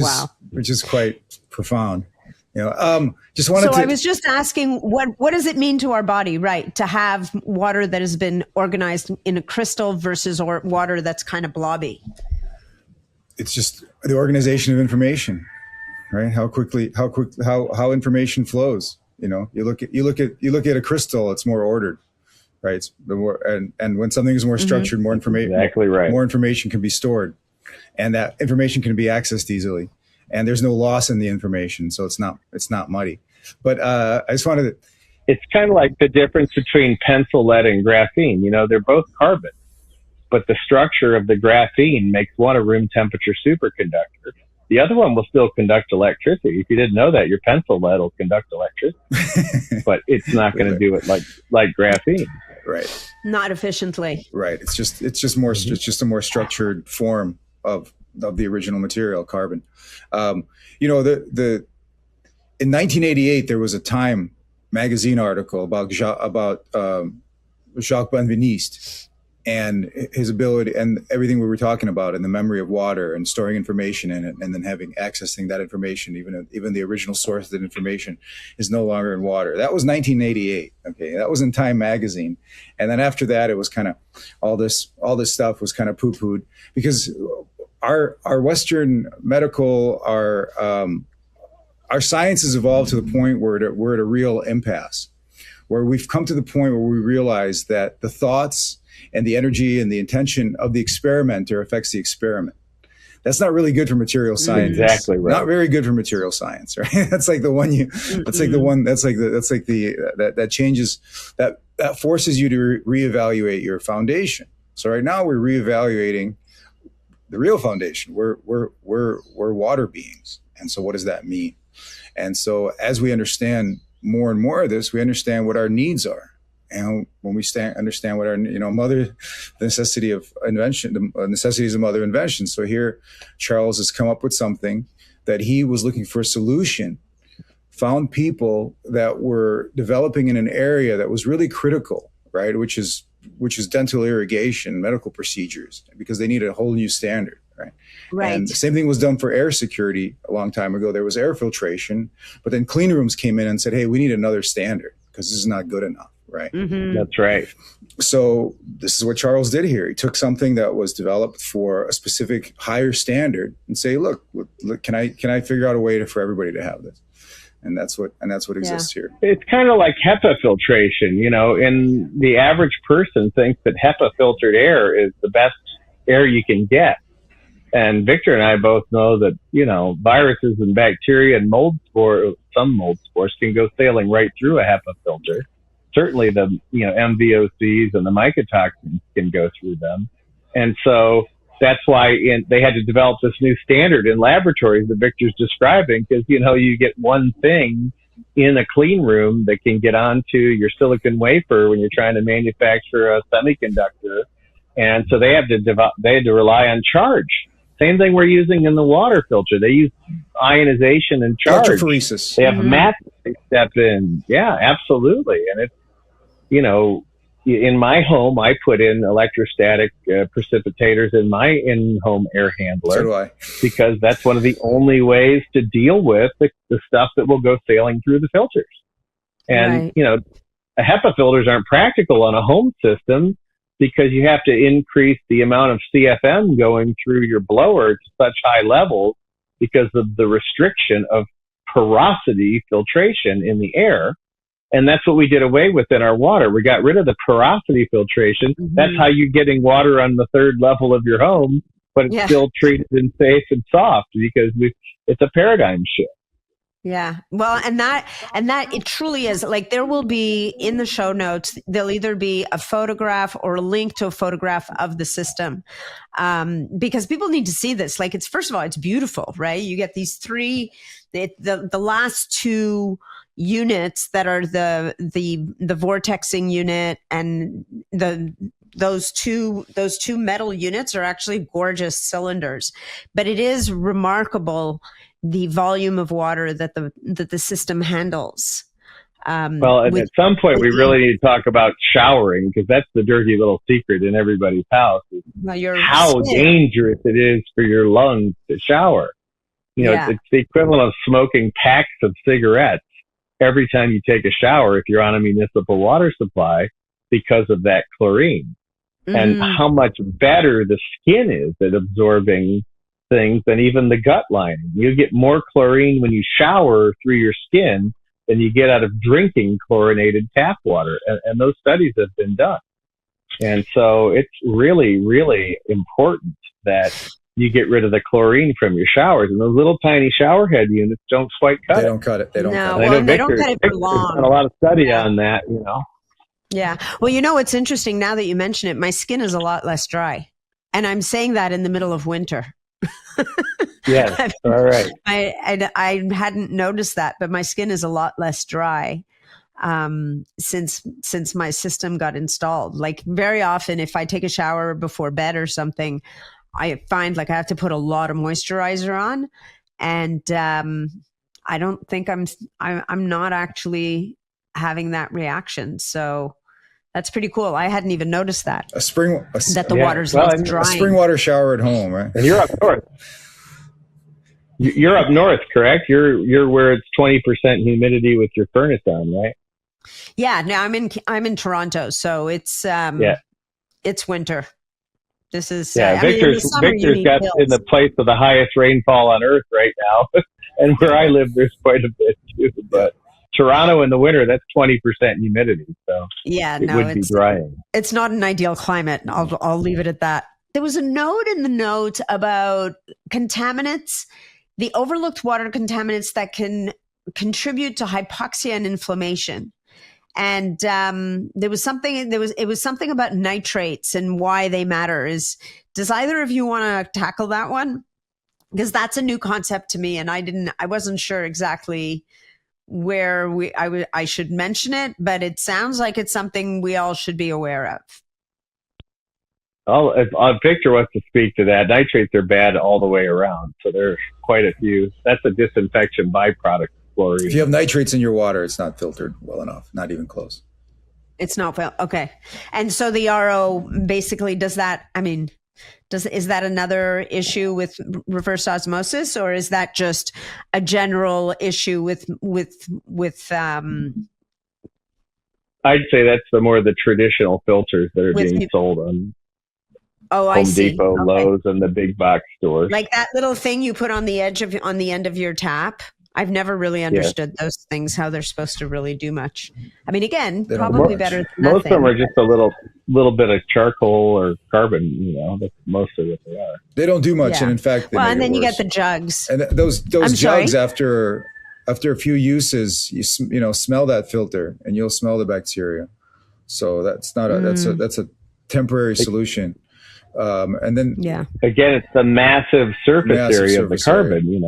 [SPEAKER 2] is quite profound. I was
[SPEAKER 1] just asking, what does it mean to our body, right, to have water that has been organized in a crystal versus water that's kind of blobby?
[SPEAKER 2] It's just the organization of information, right? How information flows. You look at a crystal, it's more ordered, right? It's and when something is more structured, more information,
[SPEAKER 3] exactly right.
[SPEAKER 2] More information can be stored, and that information can be accessed easily. And there's no loss in the information, so it's not muddy. But I just wanted to.
[SPEAKER 3] It's kind of like the difference between pencil lead and graphene. They're both carbon, but the structure of the graphene makes one a room temperature superconductor. The other one will still conduct electricity. If you didn't know that, your pencil lead will conduct electricity, but it's not going to do it like graphene.
[SPEAKER 2] Right.
[SPEAKER 1] Not efficiently.
[SPEAKER 2] Right. It's just a more structured form of the original material, carbon. In 1988, there was a Time magazine article about Jacques Benveniste and his ability and everything we were talking about, and the memory of water and storing information in it, and then accessing that information. Even the original source of that information is no longer in water. That was 1988. Okay, that was in Time magazine, and then after that, it was kind of all this stuff was kind of poo-pooed, because our Western medical, our science has evolved to the point where we're at a real impasse, where we've come to the point where we realize that the thoughts and the energy and the intention of the experimenter affects the experiment. That's not really good for material science.
[SPEAKER 3] Exactly right.
[SPEAKER 2] Not very good for material science, right? That's like the one that changes, that forces you to reevaluate your foundation. So right now we're reevaluating the real foundation. We're water beings. And so what does that mean? And so as we understand more and more of this, we understand what our needs are. And when we understand what our, the necessity of invention, the necessity is a mother of invention. So here, Charles has come up with something that he was looking for a solution, found people that were developing in an area that was really critical, right? Which is dental irrigation, medical procedures, because they needed a whole new standard, right?
[SPEAKER 1] Right.
[SPEAKER 2] And the same thing was done for air security a long time ago. There was air filtration, but then clean rooms came in and said, hey, we need another standard because this is not good enough, right?
[SPEAKER 1] Mm-hmm.
[SPEAKER 3] That's right.
[SPEAKER 2] So this is what Charles did here. He took something that was developed for a specific higher standard and say, look, can I figure out a way for everybody to have this? And that's what exists here.
[SPEAKER 3] It's kind of like HEPA filtration, and the average person thinks that HEPA filtered air is the best air you can get. And Viktor and I both know that, viruses and bacteria and some mold spores can go sailing right through a HEPA filter. Certainly the, MVOCs and the mycotoxins can go through them. And so that's why they had to develop this new standard in laboratories that Viktor's describing, because, you get one thing in a clean room that can get onto your silicon wafer when you're trying to manufacture a semiconductor. And so they had to rely on charge. Same thing we're using in the water filter. They use ionization and charge.
[SPEAKER 2] Electrophoresis.
[SPEAKER 3] They have massive step in. Yeah, absolutely. And it's, in my home, I put in electrostatic precipitators in my in-home air handler.
[SPEAKER 2] So do I.
[SPEAKER 3] Because that's one of the only ways to deal with the stuff that will go sailing through the filters. And, HEPA filters aren't practical on a home system because you have to increase the amount of CFM going through your blower to such high levels because of the restriction of porosity filtration in the air. And that's what we did away with in our water. We got rid of the porosity filtration. Mm-hmm. That's how you're getting water on the third level of your home, but it's still treated and safe and soft because it's a paradigm shift.
[SPEAKER 1] Yeah. Well, and that it truly is. Like, there will be in the show notes, there'll either be a photograph or a link to a photograph of the system. Because people need to see this. Like, first of all, it's beautiful, right? You get these three, the last two units that are the vortexing unit and those two metal units are actually gorgeous cylinders. But it is remarkable the volume of water that the system handles.
[SPEAKER 3] Well, and at some point we really need to talk about showering, because that's the dirty little secret in everybody's house. How dangerous it is for your lungs to shower. It's the equivalent of smoking packs of cigarettes every time you take a shower if you're on a municipal water supply because of that chlorine. Mm-hmm. And how much better the skin is at absorbing things than even the gut lining. You get more chlorine when you shower through your skin than you get out of drinking chlorinated tap water. And those studies have been done. And so it's really, really important that you get rid of the chlorine from your showers. And those little tiny shower head units don't quite cut it.
[SPEAKER 2] They don't cut it.
[SPEAKER 1] They don't cut it for long.
[SPEAKER 3] There's been a lot of study on that,
[SPEAKER 1] Yeah. Well, it's interesting now that you mention it, my skin is a lot less dry. And I'm saying that in the middle of winter.
[SPEAKER 3] Yes. All right.
[SPEAKER 1] I hadn't noticed that, but my skin is a lot less dry since my system got installed. Like, very often, if I take a shower before bed or something, I find like I have to put a lot of moisturizer on, and I don't think I'm not actually having that reaction. So that's pretty cool. I hadn't even noticed that. That the water's less drying.
[SPEAKER 2] A spring water shower at home, right?
[SPEAKER 3] And you're up north. You're up north, correct? You're where it's 20% humidity with your furnace on, right?
[SPEAKER 1] Yeah. No, I'm in Toronto, so it's it's winter. This is
[SPEAKER 3] Viktor's got in the place of the highest rainfall on Earth right now, and where I live, there's quite a bit too. But Toronto in the winter, that's 20% humidity, so it would be drying.
[SPEAKER 1] It's not an ideal climate. I'll leave it at that. There was a note in the note about contaminants, the overlooked water contaminants that can contribute to hypoxia and inflammation. And it was something about nitrates and why they matter. Does either of you want to tackle that one? Because that's a new concept to me, and I wasn't sure exactly where I should mention it, but it sounds like it's something we all should be aware of.
[SPEAKER 3] If Viktor wants to speak to that, nitrates are bad all the way around. So there's quite a few. That's a disinfection byproduct of chlorine.
[SPEAKER 2] If you have nitrates in your water, it's not filtered well enough, not even close.
[SPEAKER 1] It's not okay. And so the RO basically does that. I mean, is that another issue with reverse osmosis, or is that just a general issue with
[SPEAKER 3] I'd say that's the more the traditional filters that are being sold on Home Depot, Lowe's, and the big box stores.
[SPEAKER 1] Like that little thing you put on the end of your tap. I've never really understood those things, how they're supposed to really do much. I mean, again, probably better than nothing.
[SPEAKER 3] Most of them are just a little bit of charcoal or carbon, that's mostly what they are.
[SPEAKER 2] They don't do much, and in fact,
[SPEAKER 1] and then you get the jugs.
[SPEAKER 2] And those jugs, after a few uses, you smell that filter, and you'll smell the bacteria. So that's not that's a temporary solution. And then
[SPEAKER 3] again, it's the massive surface area of the carbon.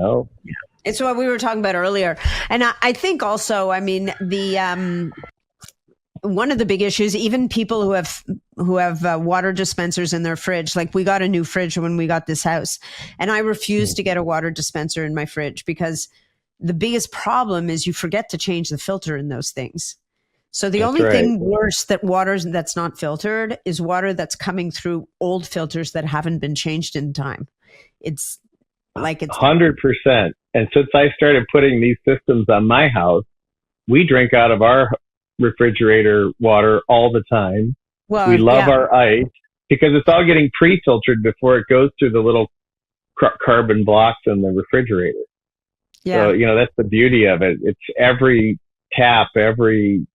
[SPEAKER 1] It's what we were talking about earlier. And I think also, I mean, the one of the big issues, even people who have water dispensers in their fridge, like we got a new fridge when we got this house, and I refused to get a water dispenser in my fridge because the biggest problem is you forget to change the filter in those things. So the only thing worse that water that's not filtered is water that's coming through old filters that haven't been changed in time. It's
[SPEAKER 3] 100%. And since I started putting these systems on my house, we drink out of our refrigerator water all the time. Well, we love our ice because it's all getting pre-filtered before it goes through the little carbon blocks in the refrigerator. Yeah. So, that's the beauty of it. It's every tap, every,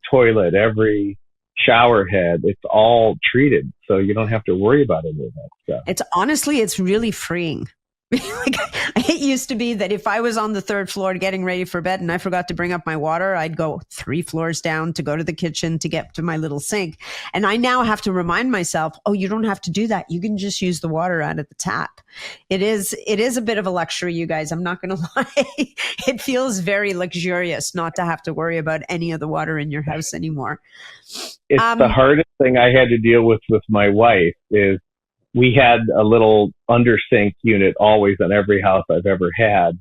[SPEAKER 3] toilet, every shower head, it's all treated. So you don't have to worry about any of that stuff. It's
[SPEAKER 1] really freeing. It used to be that if I was on the third floor getting ready for bed and I forgot to bring up my water, I'd go 3 floors down to go to the kitchen to get to my little sink. And I now have to remind myself, you don't have to do that. You can just use the water out of the tap. It is a bit of a luxury, you guys. I'm not going to lie. It feels very luxurious not to have to worry about any of the water in your house anymore.
[SPEAKER 3] It's the hardest thing I had to deal with my wife is we had a little undersink unit always on every house I've ever had.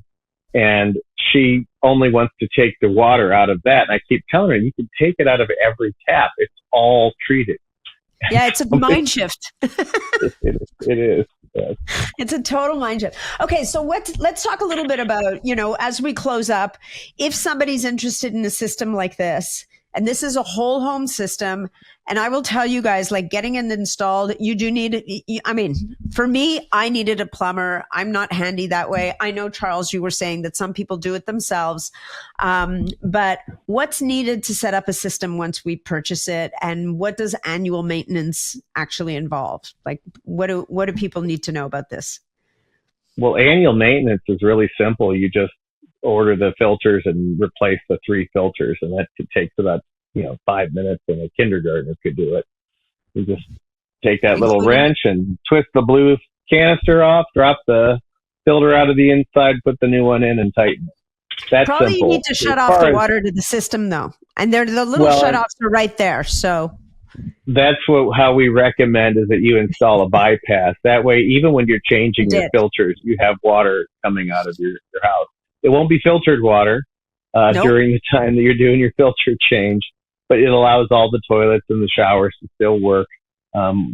[SPEAKER 3] And she only wants to take the water out of that. And I keep telling her, you can take it out of every tap. It's all treated.
[SPEAKER 1] Yeah, it's a mind shift.
[SPEAKER 3] It is. Yes.
[SPEAKER 1] It's a total mind shift. Okay, so let's talk a little bit about, as we close up, if somebody's interested in a system like this, and this is a whole home system. And I will tell you guys, like getting it installed, you do need, for me, I needed a plumber. I'm not handy that way. I know, Charles, you were saying that some people do it themselves. But what's needed to set up a system once we purchase it? And what does annual maintenance actually involve? Like, what do people need to know about this?
[SPEAKER 3] Well, annual maintenance is really simple. You just order the filters and replace the 3 filters, and that takes about 5 minutes, and a kindergartner could do it. You just take that little wrench and twist the blue canister off, drop the filter out of the inside, put the new one in, and tighten it. That's
[SPEAKER 1] probably
[SPEAKER 3] simple.
[SPEAKER 1] You need to shut off the water to the system, though, and the little shutoffs are right there. So
[SPEAKER 3] that's how we recommend is that you install a bypass. That way, even when you're changing your filters, you have water coming out of your house. It won't be filtered water during the time that you're doing your filter change, but it allows all the toilets and the showers to still work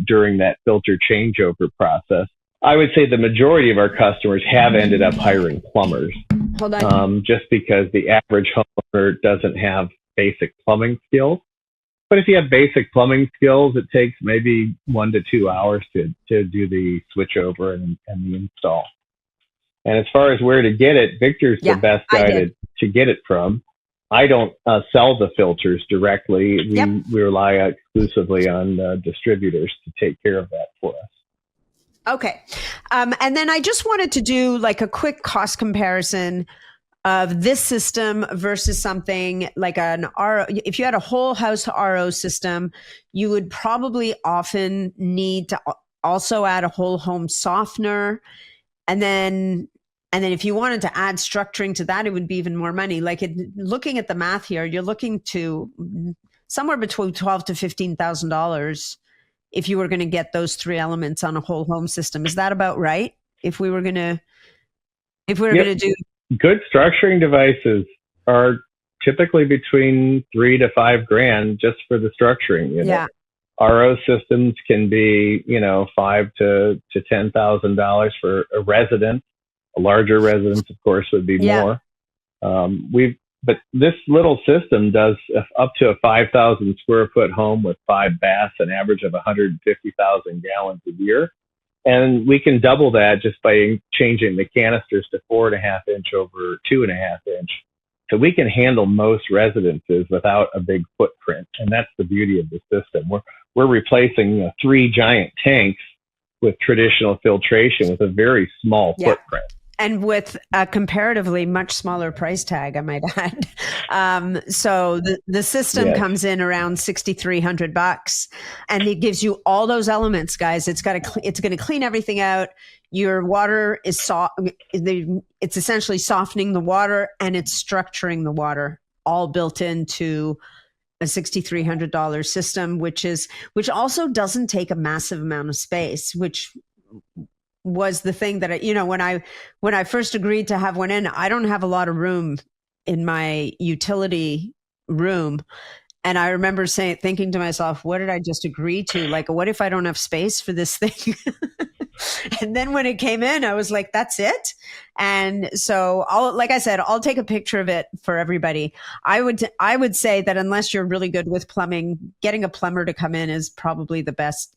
[SPEAKER 3] during that filter changeover process. I would say the majority of our customers have ended up hiring plumbers.
[SPEAKER 1] Hold on.
[SPEAKER 3] Just because the average homeowner doesn't have basic plumbing skills. But if you have basic plumbing skills, it takes maybe 1 to 2 hours to do the switchover and the install. And as far as where to get it, Viktor's the best guy to get it from. I don't sell the filters directly. We rely exclusively on distributors to take care of that for us.
[SPEAKER 1] Okay. And then I just wanted to do like a quick cost comparison of this system versus something like an RO. If you had a whole house RO system, you would probably often need to also add a whole home softener. And then if you wanted to add structuring to that, it would be even more money. Like looking at the math here, you're looking to somewhere between $12,000 to $15,000 if you were going to get those three elements on a whole home system. Is that about right? If we were going to do
[SPEAKER 3] good structuring devices are typically between $3,000 to $5,000 just for the structuring.
[SPEAKER 1] Yeah.
[SPEAKER 3] RO systems can be, $5,000 to $10,000 for a residence. A larger residence, of course, would be more. But this little system does up to a 5,000 square foot home with 5 baths, an average of 150,000 gallons a year. And we can double that just by changing the canisters to 4.5 inch over 2.5 inch. So we can handle most residences without a big footprint. And that's the beauty of the system. We're replacing 3 giant tanks with traditional filtration with a very small footprint.
[SPEAKER 1] And with a comparatively much smaller price tag, I might add. So the system comes in around $6,300, and it gives you all those elements, guys. It's going to clean everything out. Your water is it's essentially softening the water, and it's structuring the water, all built into a $6,300 system, which also doesn't take a massive amount of space, which was the thing that when I first agreed to have one in, I don't have a lot of room in my utility room. And I remember thinking to myself, what did I just agree to? Like, what if I don't have space for this thing? And then when it came in, I was like, that's it. And so like I said, I'll take a picture of it for everybody. I would say that unless you're really good with plumbing, getting a plumber to come in is probably the best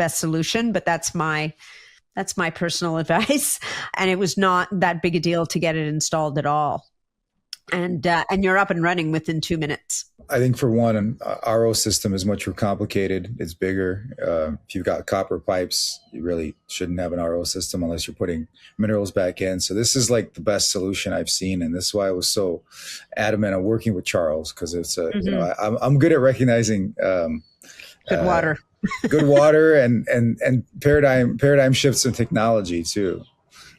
[SPEAKER 1] solution, but that's my personal advice. And it was not that big a deal to get it installed at all. And you're up and running within 2 minutes.
[SPEAKER 2] I think for one, an RO system is much more complicated. It's bigger. If you've got copper pipes, you really shouldn't have an RO system unless you're putting minerals back in. So this is like the best solution I've seen. And this is why I was so adamant on working with Charlles, because it's I'm good at recognizing
[SPEAKER 1] good water.
[SPEAKER 2] Good water and paradigm shifts in technology too.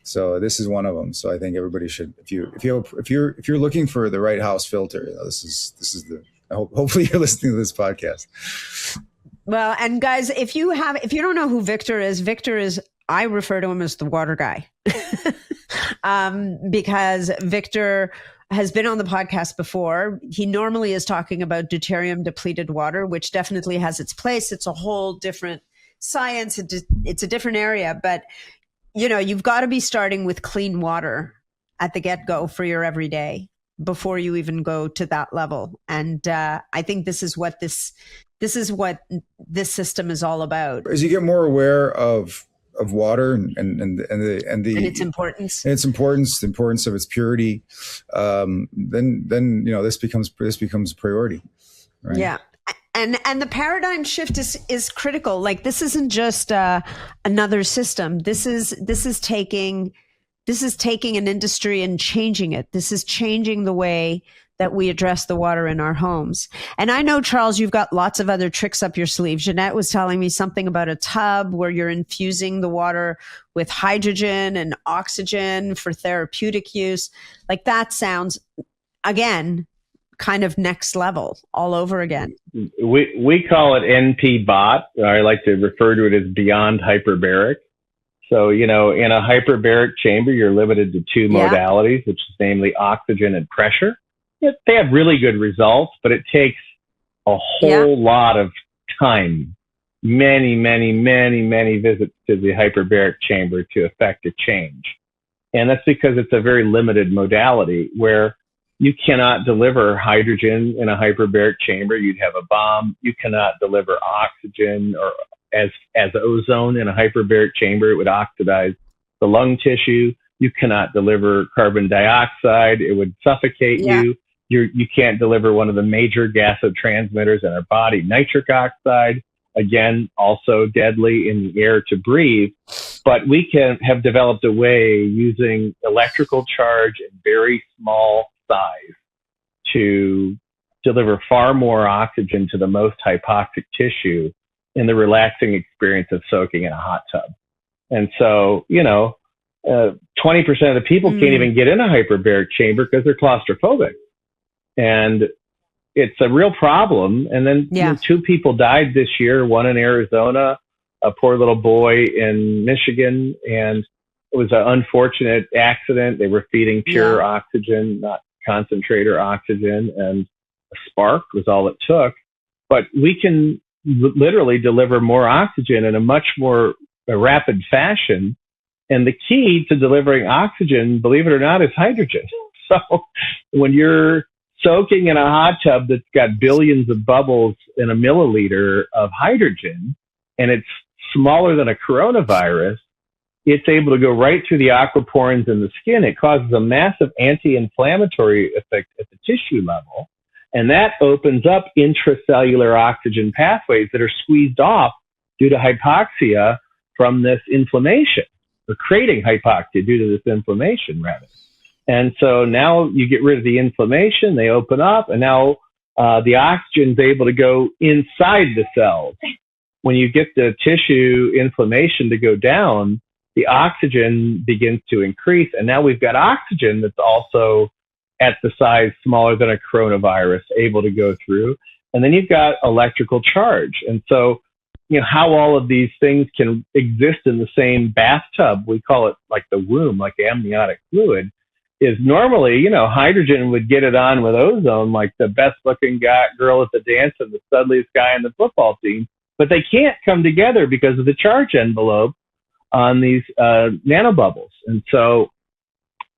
[SPEAKER 2] So this is one of them. So I think everybody should, if you're looking for the right house filter, this is hopefully you're listening to this podcast.
[SPEAKER 1] Well, and guys, if you don't know who Viktor is, I refer to him as the water guy, because Viktor has been on the podcast before. He normally is talking about deuterium depleted water, which definitely has its place. It's a whole different science. It's a different area, but you've got to be starting with clean water at the get-go for your everyday before you even go to that level. And I think this is what this system is all about.
[SPEAKER 2] As you get more aware of water and its importance, the importance of its purity, then this becomes a priority, right?
[SPEAKER 1] Yeah. And the paradigm shift is critical. Like, this isn't just another system. This is taking an industry and changing it. This is changing the way that we address the water in our homes. And I know, Charlles, you've got lots of other tricks up your sleeve. Jeanette was telling me something about a tub where you're infusing the water with hydrogen and oxygen for therapeutic use. Like, that sounds, again, kind of next level all over again.
[SPEAKER 3] We call it NPBOT. I like to refer to it as beyond hyperbaric. So, in a hyperbaric chamber, you're limited to 2 modalities, which is namely oxygen and pressure. They have really good results, but it takes a whole lot of time, many, many, many, many visits to the hyperbaric chamber to effect a change. And that's because it's a very limited modality where you cannot deliver hydrogen in a hyperbaric chamber. You'd have a bomb. You cannot deliver oxygen or as ozone in a hyperbaric chamber. It would oxidize the lung tissue. You cannot deliver carbon dioxide. It would suffocate you. You can't deliver one of the major gasotransmitters in our body, nitric oxide, again, also deadly in the air to breathe. But we can have developed a way using electrical charge in very small size to deliver far more oxygen to the most hypoxic tissue in the relaxing experience of soaking in a hot tub. And so, 20% of the people can't even get in a hyperbaric chamber because they're claustrophobic. And it's a real problem. And then 2 people died this year, one in Arizona, a poor little boy in Michigan. And it was an unfortunate accident. They were feeding pure oxygen, not concentrator oxygen, and a spark was all it took. But we can literally deliver more oxygen in a much more rapid fashion. And the key to delivering oxygen, believe it or not, is hydrogen. So when you're soaking in a hot tub that's got billions of bubbles in a milliliter of hydrogen, and it's smaller than a coronavirus, it's able to go right through the aquaporins in the skin. It causes a massive anti-inflammatory effect at the tissue level. And that opens up intracellular oxygen pathways that are squeezed off due to hypoxia from this inflammation, or creating hypoxia due to this inflammation, rather. And so now you get rid of the inflammation, they open up, and now the oxygen is able to go inside the cells. When you get the tissue inflammation to go down, the oxygen begins to increase. And now we've got oxygen that's also at the size smaller than a coronavirus, able to go through. And then you've got electrical charge. And so, how all of these things can exist in the same bathtub, we call it like the womb, like amniotic fluid, is normally, hydrogen would get it on with ozone, like the best looking girl at the dance and the studliest guy on the football team. But they can't come together because of the charge envelope on these nanobubbles. And so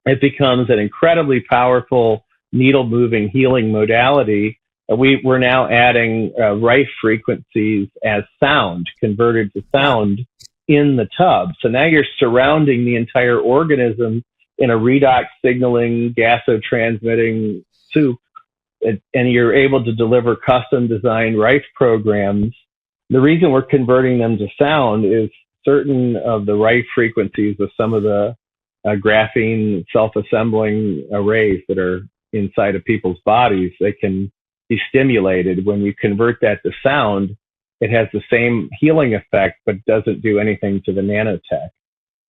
[SPEAKER 3] it becomes an incredibly powerful needle-moving healing modality. We're now adding Rife frequencies as sound, converted to sound in the tub. So now you're surrounding the entire organism in a redox signaling, gasotransmitting soup, and you're able to deliver custom-designed Rife programs. The reason we're converting them to sound is certain of the Rife frequencies of some of the graphene self-assembling arrays that are inside of people's bodies, they can be stimulated. When you convert that to sound, it has the same healing effect, but doesn't do anything to the nanotech.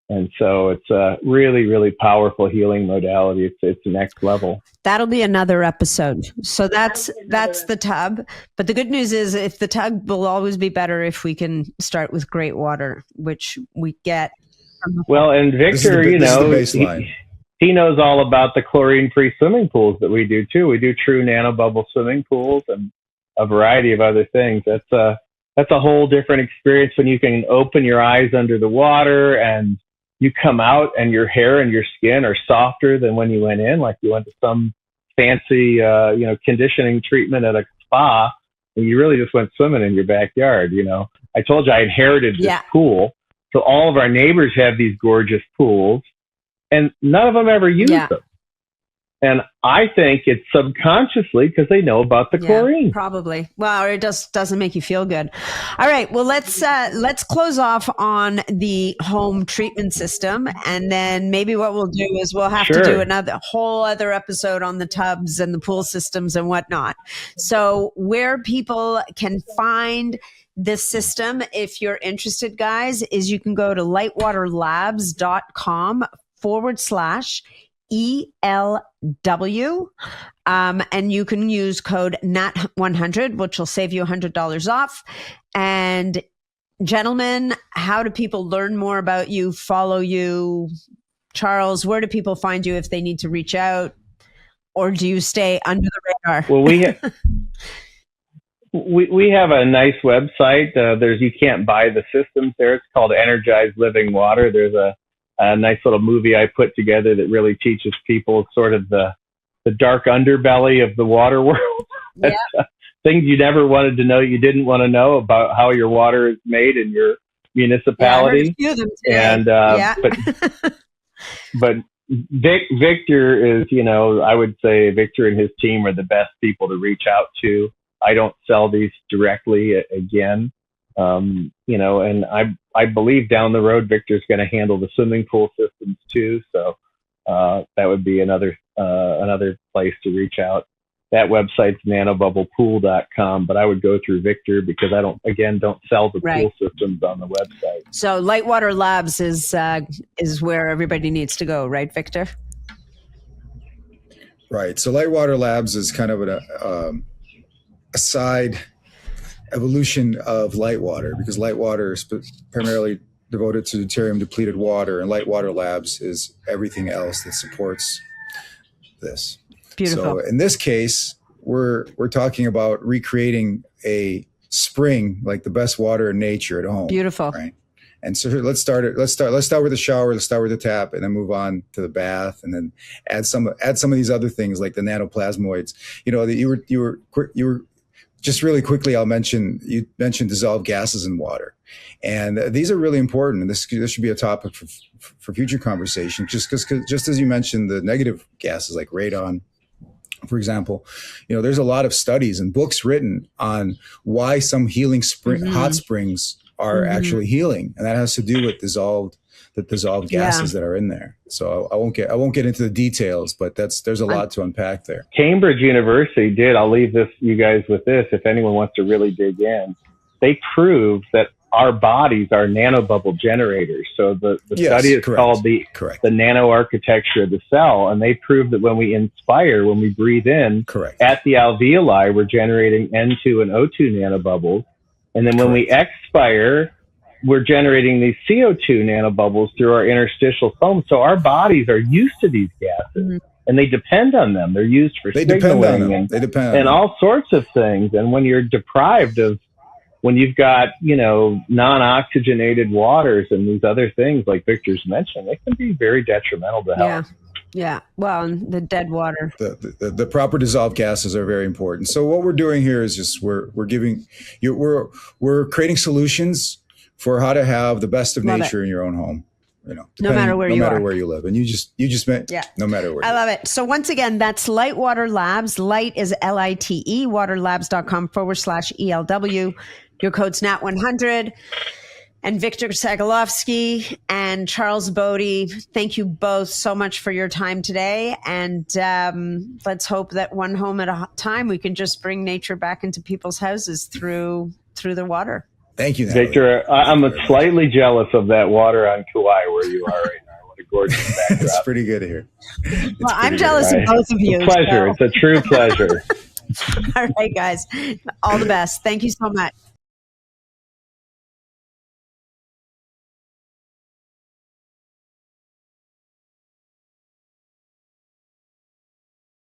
[SPEAKER 3] And so it's a really, really powerful healing modality. It's next level.
[SPEAKER 1] That'll be another episode. So that's the tub. But the good news is, if the tub will always be better if we can start with great water, which we get.
[SPEAKER 3] Well, and Viktor, he knows all about the chlorine-free swimming pools that we do too. We do true nanobubble swimming pools and a variety of other things. That's a whole different experience when you can open your eyes under the water and you come out and your hair and your skin are softer than when you went in, like you went to some fancy, conditioning treatment at a spa, and you really just went swimming in your backyard. I told you I inherited this pool. So all of our neighbors have these gorgeous pools, and none of them ever use them. And I think it's subconsciously because they know about the chlorine.
[SPEAKER 1] Probably. Well, or it just doesn't make you feel good. All right. Well, let's close off on the home treatment system, and then maybe what we'll do is we'll have to do another whole other episode on the tubs and the pool systems and whatnot. So where people can find this system, if you're interested, guys, is you can go to litewaterlabs.com/ELW. And you can use code NAT100, which will save you $100 off. And gentlemen, how do people learn more about you, follow you? Charles, where do people find you if they need to reach out? Or do you stay under the radar?
[SPEAKER 3] Well, we have a nice website. You can't buy the systems there. It's called Energized Living Water. There's a nice little movie I put together that really teaches people sort of the dark underbelly of the water world. Things you never wanted to know, you didn't want to know about how your water is made in your municipality. But Viktor is, I would say Viktor and his team are the best people to reach out to. I don't sell these directly again. And I believe down the road, Viktor's going to handle the swimming pool systems too. So that would be another place to reach out. That website's nanobubblepool.com, but I would go through Viktor because I don't sell the pool systems on the website.
[SPEAKER 1] So Litewater Labs is where everybody needs to go, right, Viktor?
[SPEAKER 2] Right. So Litewater Labs is kind of a side evolution of Litewater, because Litewater is primarily devoted to deuterium depleted water, and Litewater Labs is everything else that supports this.
[SPEAKER 1] Beautiful.
[SPEAKER 2] So in this case, we're talking about recreating a spring, like the best water in nature at home.
[SPEAKER 1] Beautiful.
[SPEAKER 2] Right. And so let's start with the shower, let's start with the tap, and then move on to the bath, and then add some of these other things like the nanoplasmoids. You were just really quickly, you mentioned dissolved gases in water. And these are really important. And this should be a topic for future conversation, just as you mentioned, the negative gases like radon, for example. There's a lot of studies and books written on why some healing hot springs are actually healing. And that has to do with dissolved gases that are in there. So I won't get into the details, but there's a lot to unpack there.
[SPEAKER 3] Cambridge University did. I'll leave you guys with this. If anyone wants to really dig in, they proved that our bodies are nanobubble generators. So the study is called the nano architecture of the cell. And they proved that when we inspire, when we breathe in at the alveoli, we're generating N2 and O2 nanobubbles. And then when we expire, we're generating these CO2 nanobubbles through our interstitial foam. So our bodies are used to these gases, and they depend on them. They're used for signaling and all sorts of things. And when you're deprived of, when you've got, non-oxygenated waters and these other things like Viktor's mentioned, they can be very detrimental to health.
[SPEAKER 1] Yeah. Well, the dead water.
[SPEAKER 2] The proper dissolved gases are very important. So what we're doing here is just we're creating solutions for how to have the best of nature in your own home.
[SPEAKER 1] No matter where
[SPEAKER 2] you live. And you just meant no matter where.
[SPEAKER 1] I love it. So once again, that's Litewater Labs. Light is Lite, waterlabs.com/ELW. Your code's NAT100. And Viktor Sagalovsky and Charlles Bohdy, thank you both so much for your time today. And let's hope that one home at a time, we can just bring nature back into people's houses through the water.
[SPEAKER 2] Thank you, Nathalie.
[SPEAKER 3] Viktor. I'm slightly jealous of that water on Kauai where you are right now. What a gorgeous backdrop.
[SPEAKER 2] It's pretty good here.
[SPEAKER 1] Well, I'm jealous of both of you.
[SPEAKER 3] It's a pleasure. So. It's a true pleasure.
[SPEAKER 1] All right, guys. All the best. Thank you so much.